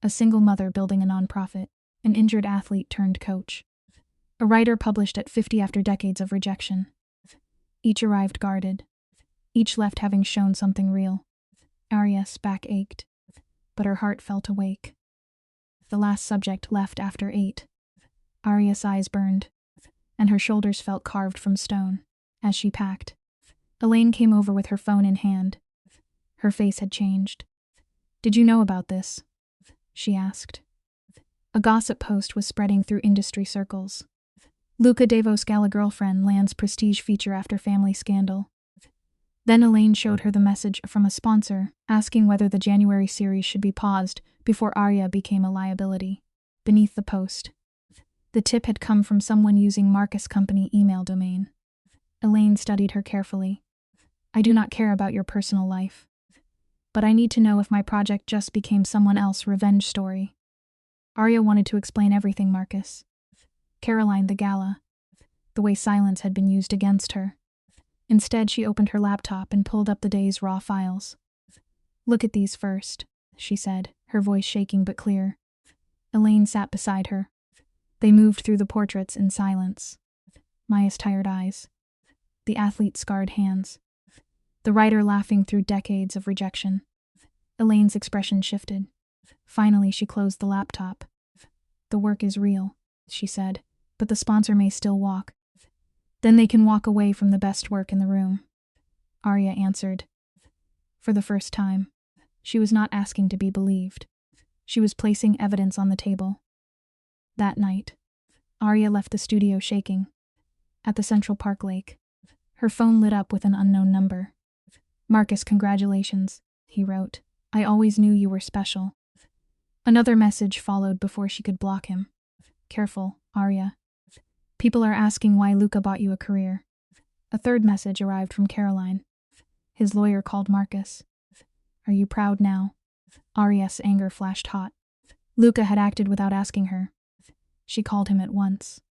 A single mother building a nonprofit, an injured athlete turned coach, a writer published at 50 after decades of rejection. Each arrived guarded, each left having shown something real. Arya's back ached, but her heart felt awake. The last subject left after 8. Arya's eyes burned, and her shoulders felt carved from stone. As she packed, Elaine came over with her phone in hand. Her face had changed. Did you know about this? She asked. A gossip post was spreading through industry circles. Luca Davos gala girlfriend lands prestige feature after family scandal. Then Elaine showed her the message from a sponsor, asking whether the January series should be paused before Arya became a liability. Beneath the post, the tip had come from someone using Marcus' company email domain. Elaine studied her carefully. I do not care about your personal life, but I need to know if my project just became someone else's revenge story. Arya wanted to explain everything, Marcus. Caroline, the gala, the way silence had been used against her. Instead, she opened her laptop and pulled up the day's raw files. Look at these first, she said, her voice shaking but clear. Elaine sat beside her. They moved through the portraits in silence. Maya's tired eyes, the athlete's scarred hands, the writer laughing through decades of rejection. Elaine's expression shifted. Finally, she closed the laptop. The work is real, she said, but the sponsor may still walk. Then they can walk away from the best work in the room. Arya answered. For the first time, she was not asking to be believed. She was placing evidence on the table. That night, Arya left the studio shaking. At the Central Park Lake, her phone lit up with an unknown number. Marcus, congratulations, he wrote. I always knew you were special. Another message followed before she could block him. Careful, Arya. People are asking why Luca bought you a career. A third message arrived from Caroline. His lawyer called Marcus. Are you proud now? Arya's anger flashed hot. Luca had acted without asking her. She called him at once.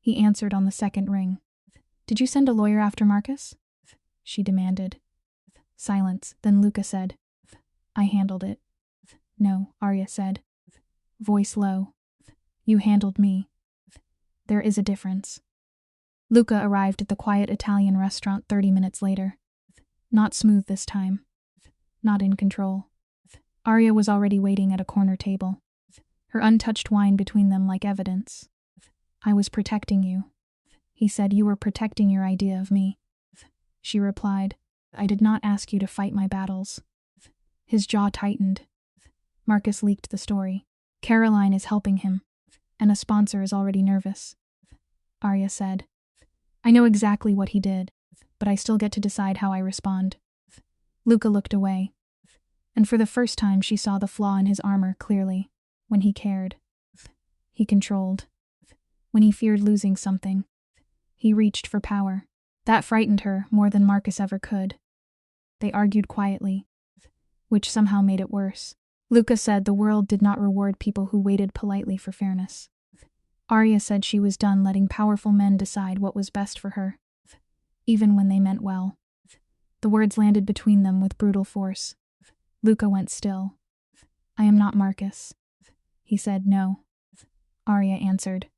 He answered on the second ring. Did you send a lawyer after Marcus? She demanded. Silence. Then Luca said, I handled it. No, Arya said, voice low. You handled me. There is a difference. Luca arrived at the quiet Italian restaurant 30 minutes later. Not smooth this time. Not in control. Arya was already waiting at a corner table, her untouched wine between them like evidence. I was protecting you. He said you were protecting your idea of me. She replied, I did not ask you to fight my battles. His jaw tightened. Marcus leaked the story. Caroline is helping him, and a sponsor is already nervous. Arya said, I know exactly what he did, but I still get to decide how I respond. Luca looked away, and for the first time she saw the flaw in his armor clearly. When he cared, he controlled. When he feared losing something, he reached for power. That frightened her more than Marcus ever could. They argued quietly, which somehow made it worse. Luca said the world did not reward people who waited politely for fairness. Arya said she was done letting powerful men decide what was best for her, even when they meant well. The words landed between them with brutal force. Luca went still. I am not Marcus. He said no. Arya answered.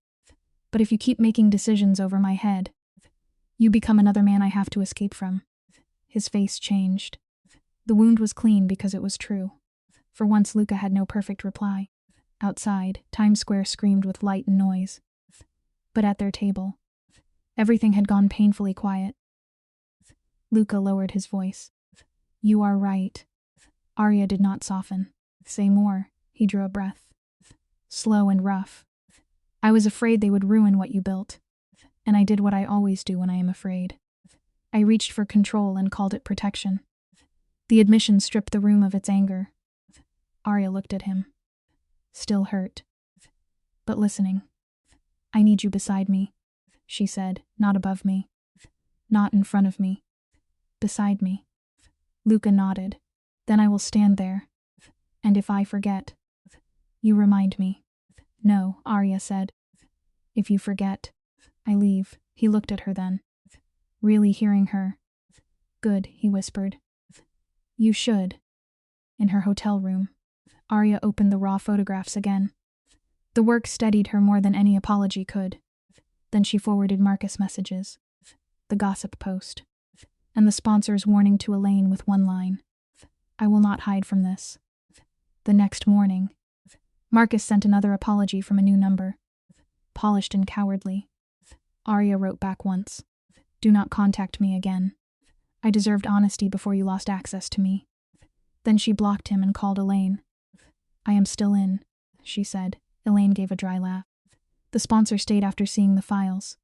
But if you keep making decisions over my head, you become another man I have to escape from. His face changed. The wound was clean because it was true. For once Luca had no perfect reply. Outside, Times Square screamed with light and noise. But at their table, everything had gone painfully quiet. Luca lowered his voice. You are right. Arya did not soften. Say more. He drew a breath. Slow and rough. I was afraid they would ruin what you built. And I did what I always do when I am afraid. I reached for control and called it protection. The admission stripped the room of its anger. Arya looked at him. Still hurt. But listening. I need you beside me, she said, not above me. Not in front of me. Beside me. Luca nodded. Then I will stand there. And if I forget, you remind me. No, Arya said. If you forget, I leave. He looked at her then. Really hearing her. Good, he whispered. You should. In her hotel room, Arya opened the raw photographs again. The work steadied her more than any apology could. Then she forwarded Marcus' messages, the gossip post, and the sponsor's warning to Elaine with one line. I will not hide from this. The next morning, Marcus sent another apology from a new number. Polished and cowardly. Arya wrote back once. Do not contact me again. I deserved honesty before you lost access to me. Then she blocked him and called Elaine. I am still in, she said. Elaine gave a dry laugh. The sponsor stayed after seeing the files.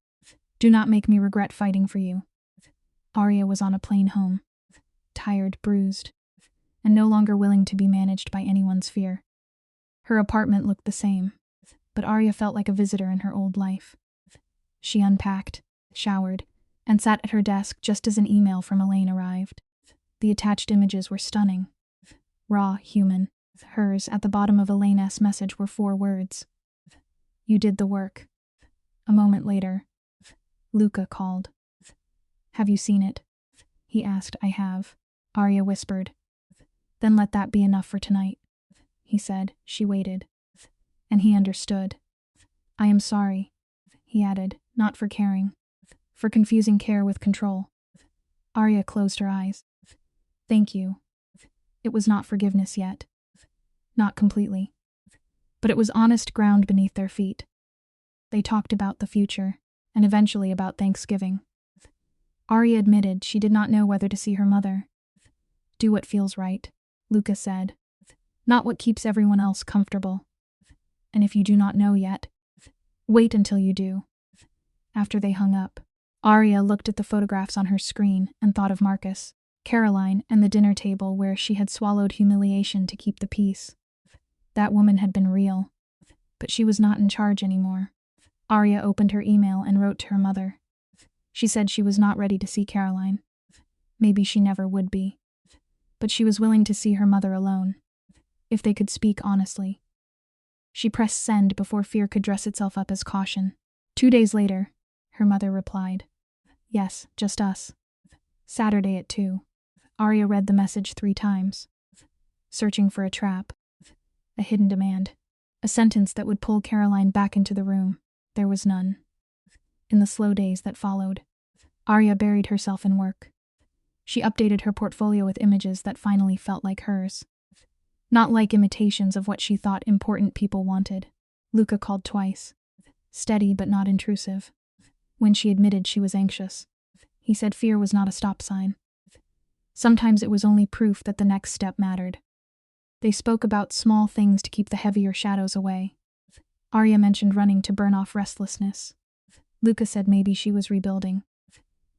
Do not make me regret fighting for you. Arya was on a plane home. Tired, bruised, and no longer willing to be managed by anyone's fear. Her apartment looked the same, but Arya felt like a visitor in her old life. She unpacked, showered, and sat at her desk just as an email from Elaine arrived. The attached images were stunning. Raw, human. Hers, at the bottom of Elaine's message, were 4 words. You did the work. A moment later, Luca called. Have you seen it? He asked. I have. Arya whispered. Then let that be enough for tonight, he said. She waited. And he understood. I am sorry, he added, not for caring, for confusing care with control. Arya closed her eyes. Thank you. It was not forgiveness yet. Not completely. But it was honest ground beneath their feet. They talked about the future, and eventually about Thanksgiving. Arya admitted she did not know whether to see her mother. Do what feels right, Luca said. Not what keeps everyone else comfortable. And if you do not know yet, wait until you do. After they hung up, Arya looked at the photographs on her screen and thought of Marcus, Caroline, and the dinner table where she had swallowed humiliation to keep the peace. That woman had been real, but she was not in charge anymore. Arya opened her email and wrote to her mother. She said she was not ready to see Caroline. Maybe she never would be. But she was willing to see her mother alone, if they could speak honestly. She pressed send before fear could dress itself up as caution. 2 days later, her mother replied. Yes, just us. Saturday at 2. Arya read the message 3 times. Searching for a trap. A hidden demand. A sentence that would pull Caroline back into the room. There was none. In the slow days that followed, Arya buried herself in work. She updated her portfolio with images that finally felt like hers. Not like imitations of what she thought important people wanted. Luca called twice. Steady but not intrusive. When she admitted she was anxious, he said fear was not a stop sign. Sometimes it was only proof that the next step mattered. They spoke about small things to keep the heavier shadows away. Arya mentioned running to burn off restlessness. Luca said maybe she was rebuilding.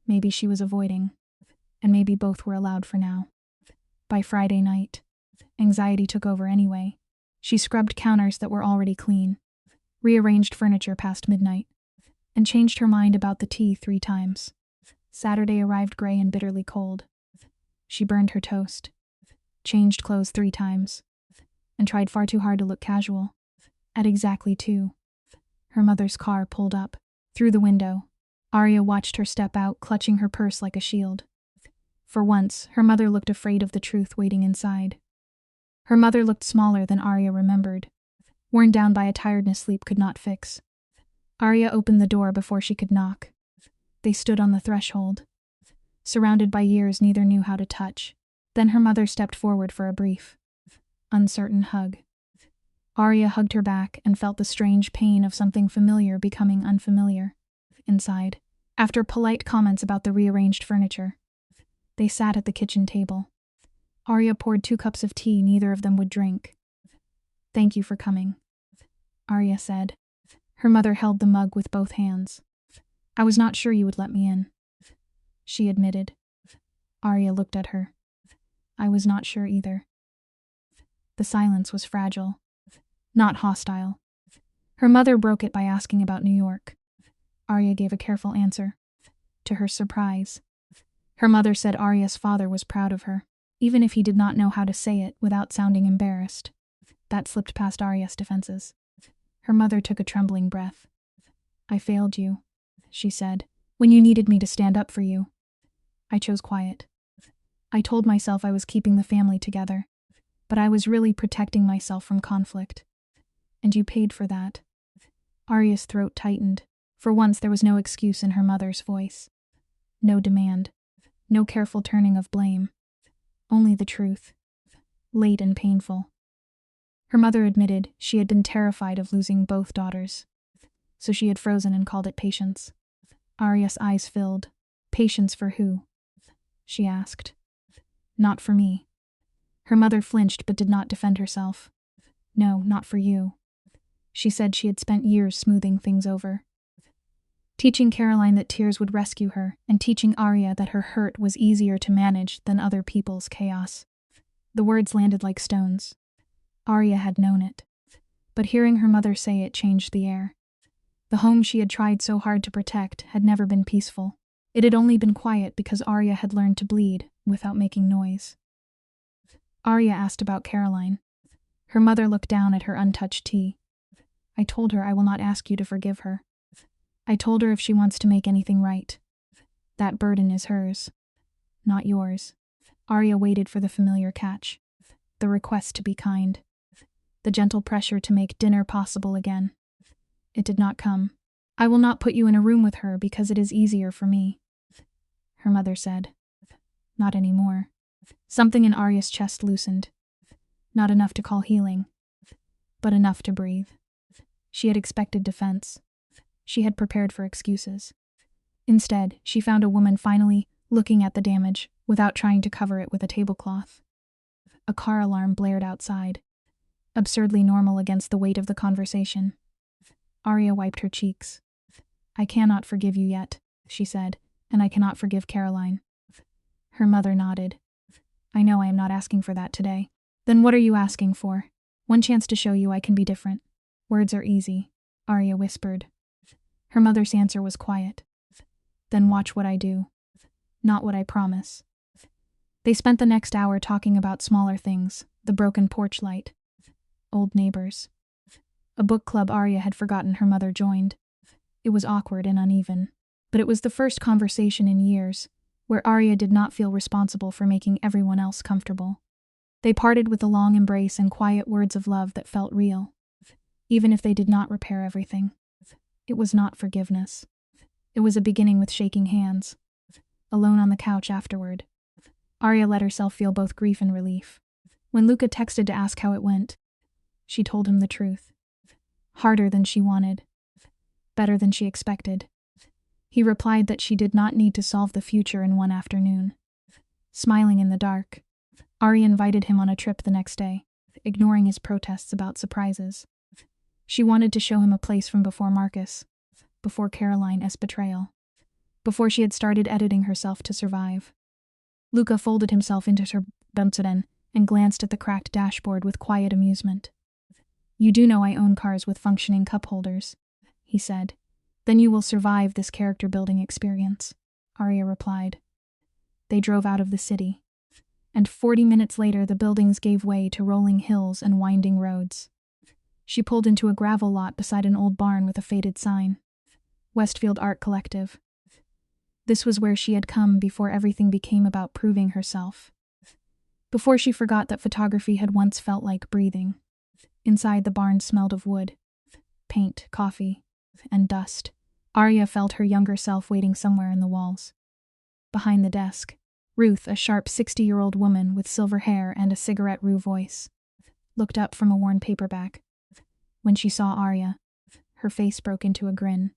Maybe she was avoiding. And maybe both were allowed for now. By Friday night, anxiety took over anyway. She scrubbed counters that were already clean, rearranged furniture past midnight, and changed her mind about the tea 3 times. Saturday arrived gray and bitterly cold. She burned her toast, changed clothes 3 times, and tried far too hard to look casual. At exactly 2, her mother's car pulled up. Through the window, Arya watched her step out, clutching her purse like a shield. For once, her mother looked afraid of the truth waiting inside. Her mother looked smaller than Arya remembered, worn down by a tiredness sleep could not fix. Arya opened the door before she could knock. They stood on the threshold, surrounded by years neither knew how to touch. Then her mother stepped forward for a brief, uncertain hug. Arya hugged her back and felt the strange pain of something familiar becoming unfamiliar. Inside, after polite comments about the rearranged furniture, they sat at the kitchen table. Arya poured 2 cups of tea neither of them would drink. "Thank you for coming," Arya said. Her mother held the mug with both hands. "I was not sure you would let me in," she admitted. Arya looked at her. "I was not sure either." The silence was fragile, not hostile. Her mother broke it by asking about New York. Arya gave a careful answer. To her surprise, her mother said Arya's father was proud of her, even if he did not know how to say it without sounding embarrassed. That slipped past Arya's defenses. Her mother took a trembling breath. "I failed you," she said, "when you needed me to stand up for you. I chose quiet. I told myself I was keeping the family together, but I was really protecting myself from conflict. And you paid for that." Arya's throat tightened. For once there was no excuse in her mother's voice. No demand. No careful turning of blame. Only the truth. Late and painful. Her mother admitted she had been terrified of losing both daughters, so she had frozen and called it patience. Arya's eyes filled. "Patience for who?" she asked. "Not for me." Her mother flinched but did not defend herself. "No, not for you." She said she had spent years smoothing things over. Teaching Caroline that tears would rescue her, and teaching Arya that her hurt was easier to manage than other people's chaos. The words landed like stones. Arya had known it. But hearing her mother say it changed the air. The home she had tried so hard to protect had never been peaceful. It had only been quiet because Arya had learned to bleed without making noise. Arya asked about Caroline. Her mother looked down at her untouched tea. "I told her I will not ask you to forgive her. I told her if she wants to make anything right. That burden is hers, not yours." Arya waited for the familiar catch. The request to be kind. The gentle pressure to make dinner possible again. It did not come. "I will not put you in a room with her because it is easier for me," her mother said. Not anymore. Something in Arya's chest loosened. Not enough to call healing, but enough to breathe. She had expected defense. She had prepared for excuses. Instead, she found a woman finally looking at the damage without trying to cover it with a tablecloth. A car alarm blared outside, absurdly normal against the weight of the conversation. Arya wiped her cheeks. "I cannot forgive you yet," she said, "and I cannot forgive Caroline." Her mother nodded. "I know I am not asking for that today." "Then what are you asking for?" "One chance to show you I can be different." "Words are easy," Arya whispered. Her mother's answer was quiet. "Then watch what I do. Not what I promise." They spent the next hour talking about smaller things, the broken porch light, old neighbors. A book club Arya had forgotten her mother joined. It was awkward and uneven, but it was the first conversation in years where Arya did not feel responsible for making everyone else comfortable. They parted with a long embrace and quiet words of love that felt real, even if they did not repair everything. It was not forgiveness. It was a beginning with shaking hands. Alone on the couch afterward, Arya let herself feel both grief and relief. When Luca texted to ask how it went, she told him the truth. Harder than she wanted. Better than she expected. He replied that she did not need to solve the future in one afternoon. Smiling in the dark, Arya invited him on a trip the next day, ignoring his protests about surprises. She wanted to show him a place from before Marcus, before Caroline's betrayal, before she had started editing herself to survive. Luca folded himself into her bumsuden and glanced at the cracked dashboard with quiet amusement. "You do know I own cars with functioning cup holders," he said. "Then you will survive this character-building experience," Arya replied. They drove out of the city, and 40 minutes later the buildings gave way to rolling hills and winding roads. She pulled into a gravel lot beside an old barn with a faded sign. Westfield Art Collective. This was where she had come before everything became about proving herself. Before she forgot that photography had once felt like breathing. Inside the barn smelled of wood, paint, coffee, and dust. Arya felt her younger self waiting somewhere in the walls. Behind the desk, Ruth, a sharp 60-year-old woman with silver hair and a cigarette-rue voice, looked up from a worn paperback. When she saw Arya, her face broke into a grin.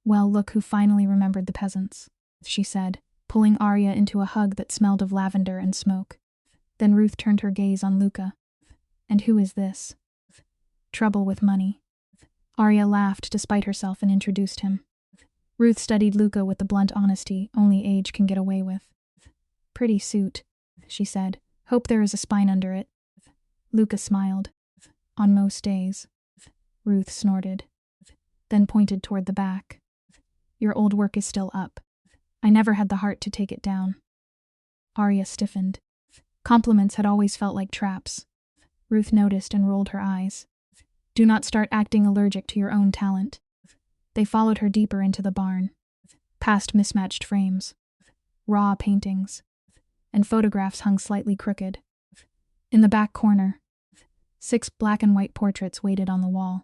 "Well, look who finally remembered the peasants," she said, pulling Arya into a hug that smelled of lavender and smoke. Then Ruth turned her gaze on Luca. "And who is this?" "Trouble with money." Arya laughed despite herself and introduced him. Ruth studied Luca with the blunt honesty only age can get away with. "Pretty suit," she said. "Hope there is a spine under it." Luca smiled. "On most days." Ruth snorted, then pointed toward the back. "Your old work is still up. I never had the heart to take it down." Arya stiffened. Compliments had always felt like traps. Ruth noticed and rolled her eyes. "Do not start acting allergic to your own talent." They followed her deeper into the barn, past mismatched frames, raw paintings, and photographs hung slightly crooked. In the back corner, 6 black and white portraits waited on the wall.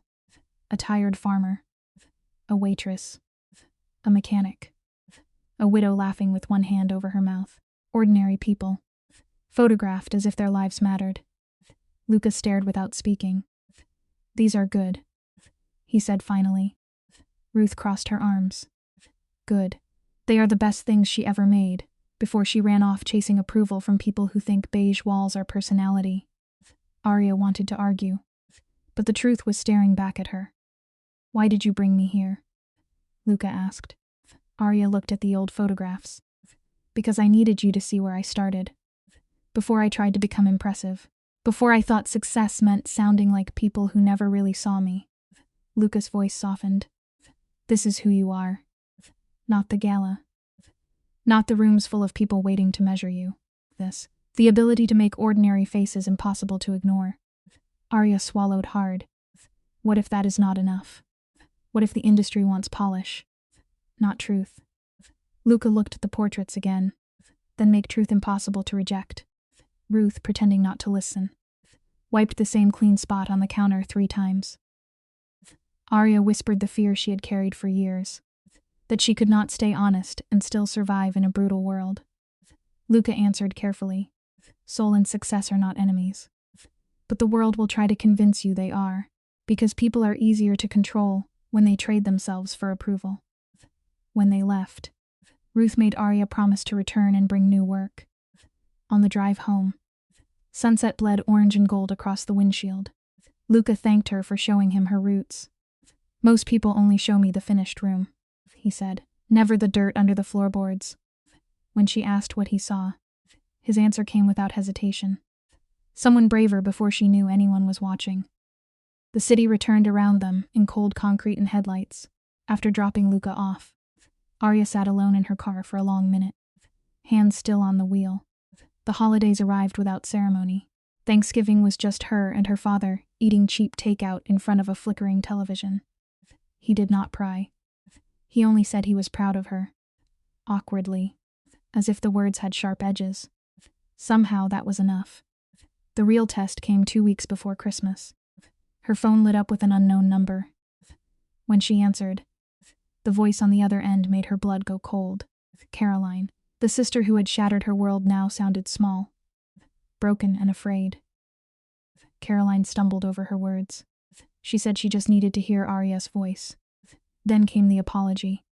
A tired farmer, a waitress, a mechanic, a widow laughing with one hand over her mouth. Ordinary people, photographed as if their lives mattered. Luca stared without speaking. "These are good," he said finally. Ruth crossed her arms. "Good. They are the best things she ever made," before she ran off chasing approval from people who think beige walls are personality. Arya wanted to argue, but the truth was staring back at her. "Why did you bring me here?" Luca asked. Arya looked at the old photographs. "Because I needed you to see where I started. Before I tried to become impressive. Before I thought success meant sounding like people who never really saw me." Luca's voice softened. "This is who you are. Not the gala. Not the rooms full of people waiting to measure you. The ability to make ordinary faces impossible to ignore." Arya swallowed hard. What if that is not enough? What if the industry wants polish, not truth? Luca looked at the portraits again, then make truth impossible to reject. Ruth, pretending not to listen, wiped the same clean spot on the counter 3 times. Arya whispered the fear she had carried for years, that she could not stay honest and still survive in a brutal world. Luca answered carefully, "Soul and success are not enemies. But the world will try to convince you they are, because people are easier to control when they trade themselves for approval." When they left, Ruth made Arya promise to return and bring new work. On the drive home, sunset bled orange and gold across the windshield. Luca thanked her for showing him her roots. "Most people only show me the finished room," he said, "never the dirt under the floorboards." When she asked what he saw, his answer came without hesitation. Someone braver before she knew anyone was watching. The city returned around them in cold concrete and headlights. After dropping Luca off, Arya sat alone in her car for a long minute, hands still on the wheel. The holidays arrived without ceremony. Thanksgiving was just her and her father eating cheap takeout in front of a flickering television. He did not pry. He only said he was proud of her. Awkwardly, as if the words had sharp edges. Somehow that was enough. The real test came 2 weeks before Christmas. Her phone lit up with an unknown number. When she answered, the voice on the other end made her blood go cold. Caroline, the sister who had shattered her world, now sounded small, broken and afraid. Caroline stumbled over her words. She said she just needed to hear Arya's voice. Then came the apology,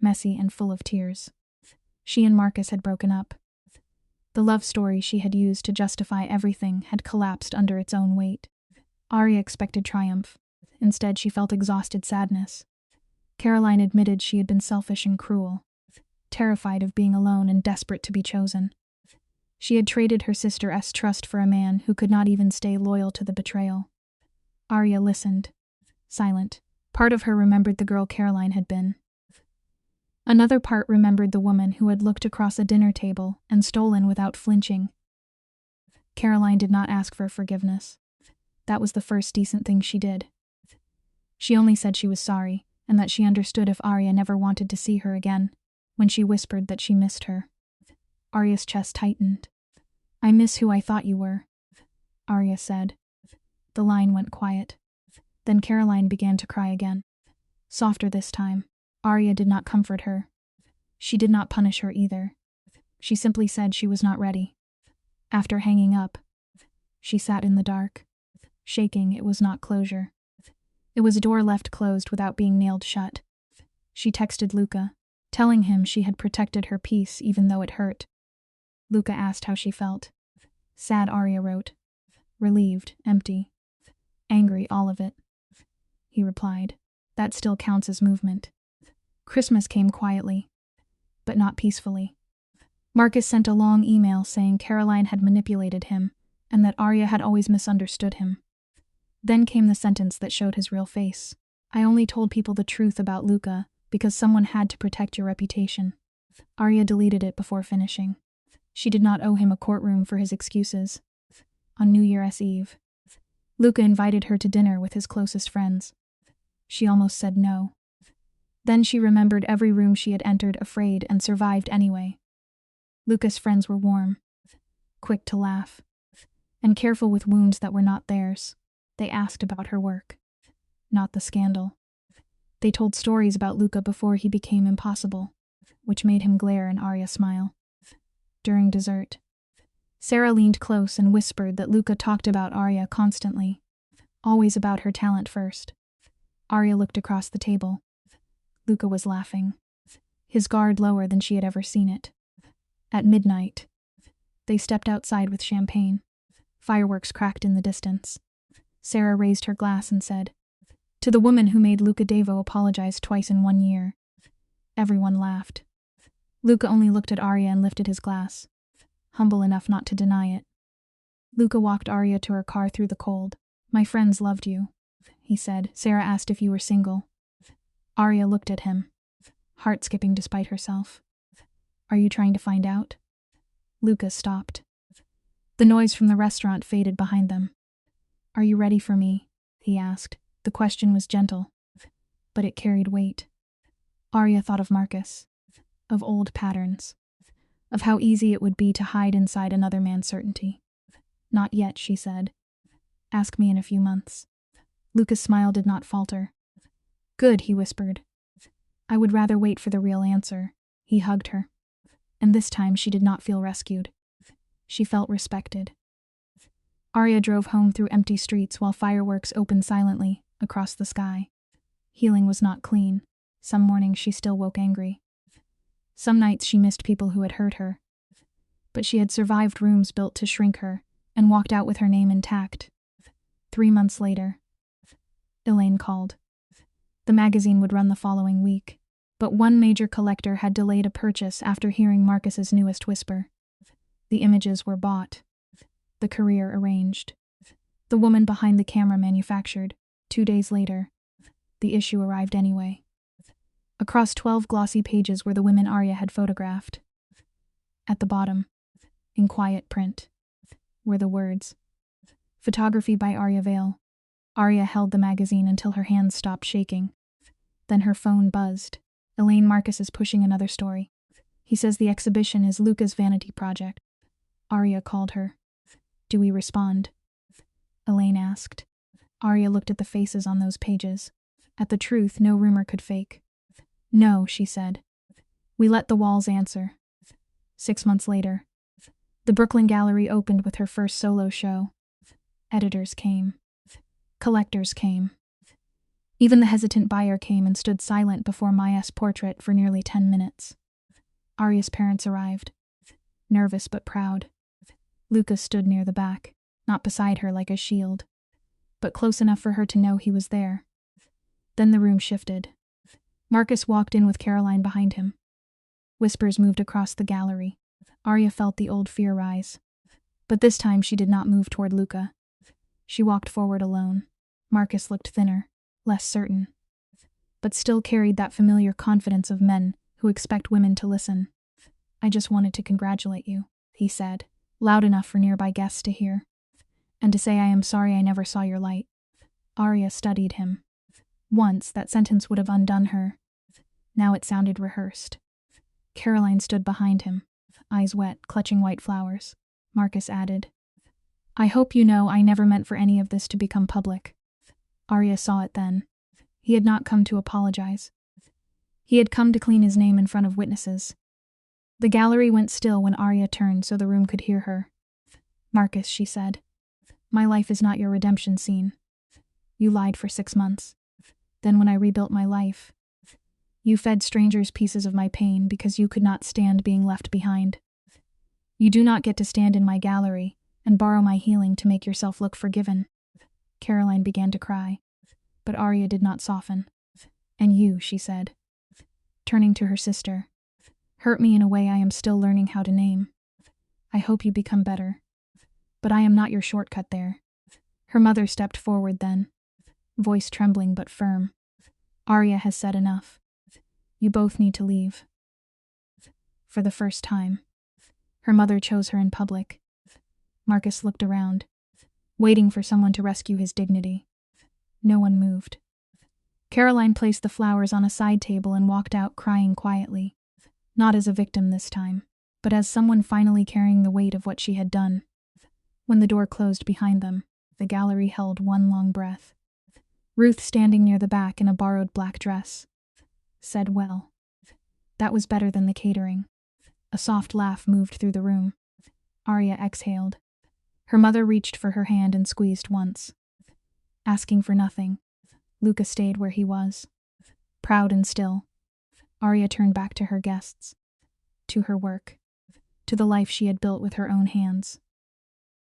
messy and full of tears. She and Marcus had broken up. The love story she had used to justify everything had collapsed under its own weight. Arya expected triumph. Instead, she felt exhausted sadness. Caroline admitted she had been selfish and cruel, terrified of being alone and desperate to be chosen. She had traded her sister's trust for a man who could not even stay loyal to the betrayal. Arya listened, silent. Part of her remembered the girl Caroline had been. Another part remembered the woman who had looked across a dinner table and stolen without flinching. Caroline did not ask for forgiveness. That was the first decent thing she did. She only said she was sorry, and that she understood if Arya never wanted to see her again, when she whispered that she missed her. Arya's chest tightened. "I miss who I thought you were," Arya said. The line went quiet. Then Caroline began to cry again. Softer this time. Arya did not comfort her. She did not punish her either. She simply said she was not ready. After hanging up, she sat in the dark. Shaking, it was not closure. It was a door left closed without being nailed shut. She texted Luca, telling him she had protected her peace even though it hurt. Luca asked how she felt. Sad, Arya wrote. Relieved, empty, angry, all of it. He replied, that still counts as movement. Christmas came quietly, but not peacefully. Marcus sent a long email saying Caroline had manipulated him and that Arya had always misunderstood him. Then came the sentence that showed his real face. I only told people the truth about Luca because someone had to protect your reputation. Arya deleted it before finishing. She did not owe him a courtroom for his excuses. On New Year's Eve, Luca invited her to dinner with his closest friends. She almost said no. Then she remembered every room she had entered afraid and survived anyway. Luca's friends were warm, quick to laugh, and careful with wounds that were not theirs. They asked about her work, not the scandal. They told stories about Luca before he became impossible, which made him glare and Arya smile. During dessert, Sarah leaned close and whispered that Luca talked about Arya constantly, always about her talent first. Arya looked across the table. Luca was laughing, his guard lower than she had ever seen it. At midnight, they stepped outside with champagne. Fireworks cracked in the distance. Sarah raised her glass and said, to the woman who made Luca Devo apologize twice in 1 year. Everyone laughed. Luca only looked at Arya and lifted his glass, humble enough not to deny it. Luca walked Arya to her car through the cold. My friends loved you, he said. Sarah asked if you were single. Arya looked at him, heart skipping despite herself. Are you trying to find out? Luca stopped. The noise from the restaurant faded behind them. Are you ready for me? He asked. The question was gentle, but it carried weight. Arya thought of Marcus, of old patterns, of how easy it would be to hide inside another man's certainty. Not yet, she said. Ask me in a few months. Luca's smile did not falter. Good, he whispered. I would rather wait for the real answer. He hugged her. And this time she did not feel rescued. She felt respected. Arya drove home through empty streets while fireworks opened silently across the sky. Healing was not clean. Some mornings she still woke angry. Some nights she missed people who had hurt her. But she had survived rooms built to shrink her and walked out with her name intact. 3 months later, Elaine called. The magazine would run the following week, but one major collector had delayed a purchase after hearing Marcus's newest whisper. The images were bought, the career arranged, the woman behind the camera manufactured. 2 days later, the issue arrived anyway. Across 12 glossy pages were the women Arya had photographed. At the bottom, in quiet print, were the words, Photography by Arya Vale. Arya held the magazine until her hands stopped shaking. Then her phone buzzed. Elaine, Marcus is pushing another story. He says the exhibition is Luca's vanity project. Arya called her. Do we respond? Elaine asked. Arya looked at the faces on those pages. At the truth no rumor could fake. No, she said. We let the walls answer. 6 months later, the Brooklyn Gallery opened with her first solo show. Editors came. Collectors came. Even the hesitant buyer came and stood silent before Maya's portrait for nearly 10 minutes. Arya's parents arrived, nervous but proud. Luca stood near the back, not beside her like a shield, but close enough for her to know he was there. Then the room shifted. Marcus walked in with Caroline behind him. Whispers moved across the gallery. Arya felt the old fear rise. But this time she did not move toward Luca. She walked forward alone. Marcus looked thinner, less certain, but still carried that familiar confidence of men who expect women to listen. I just wanted to congratulate you, he said, loud enough for nearby guests to hear, and to say I am sorry I never saw your light. Arya studied him. Once that sentence would have undone her. Now it sounded rehearsed. Caroline stood behind him, eyes wet, clutching white flowers. Marcus added, I hope you know I never meant for any of this to become public. Arya saw it then. He had not come to apologize. He had come to clean his name in front of witnesses. The gallery went still when Arya turned so the room could hear her. Marcus, she said, my life is not your redemption scene. You lied for 6 months. Then when I rebuilt my life, you fed strangers pieces of my pain because you could not stand being left behind. You do not get to stand in my gallery and borrow my healing to make yourself look forgiven. Caroline began to cry, but Arya did not soften. And you, she said, turning to her sister, hurt me in a way I am still learning how to name. I hope you become better. But I am not your shortcut there. Her mother stepped forward then, voice trembling but firm. Arya has said enough. You both need to leave. For the first time, her mother chose her in public. Marcus looked around, waiting for someone to rescue his dignity. No one moved. Caroline placed the flowers on a side table and walked out crying quietly, not as a victim this time, but as someone finally carrying the weight of what she had done. When the door closed behind them, the gallery held one long breath. Ruth, standing near the back in a borrowed black dress, said, "Well, that was better than the catering." A soft laugh moved through the room. Arya exhaled. Her mother reached for her hand and squeezed once. Asking for nothing, Luca stayed where he was, proud and still. Arya turned back to her guests, to her work, to the life she had built with her own hands.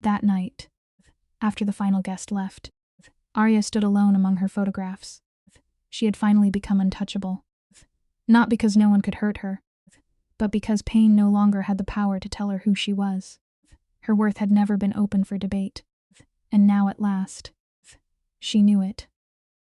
That night, after the final guest left, Arya stood alone among her photographs. She had finally become untouchable. Not because no one could hurt her, but because pain no longer had the power to tell her who she was. Her worth had never been open for debate, and now at last, she knew it.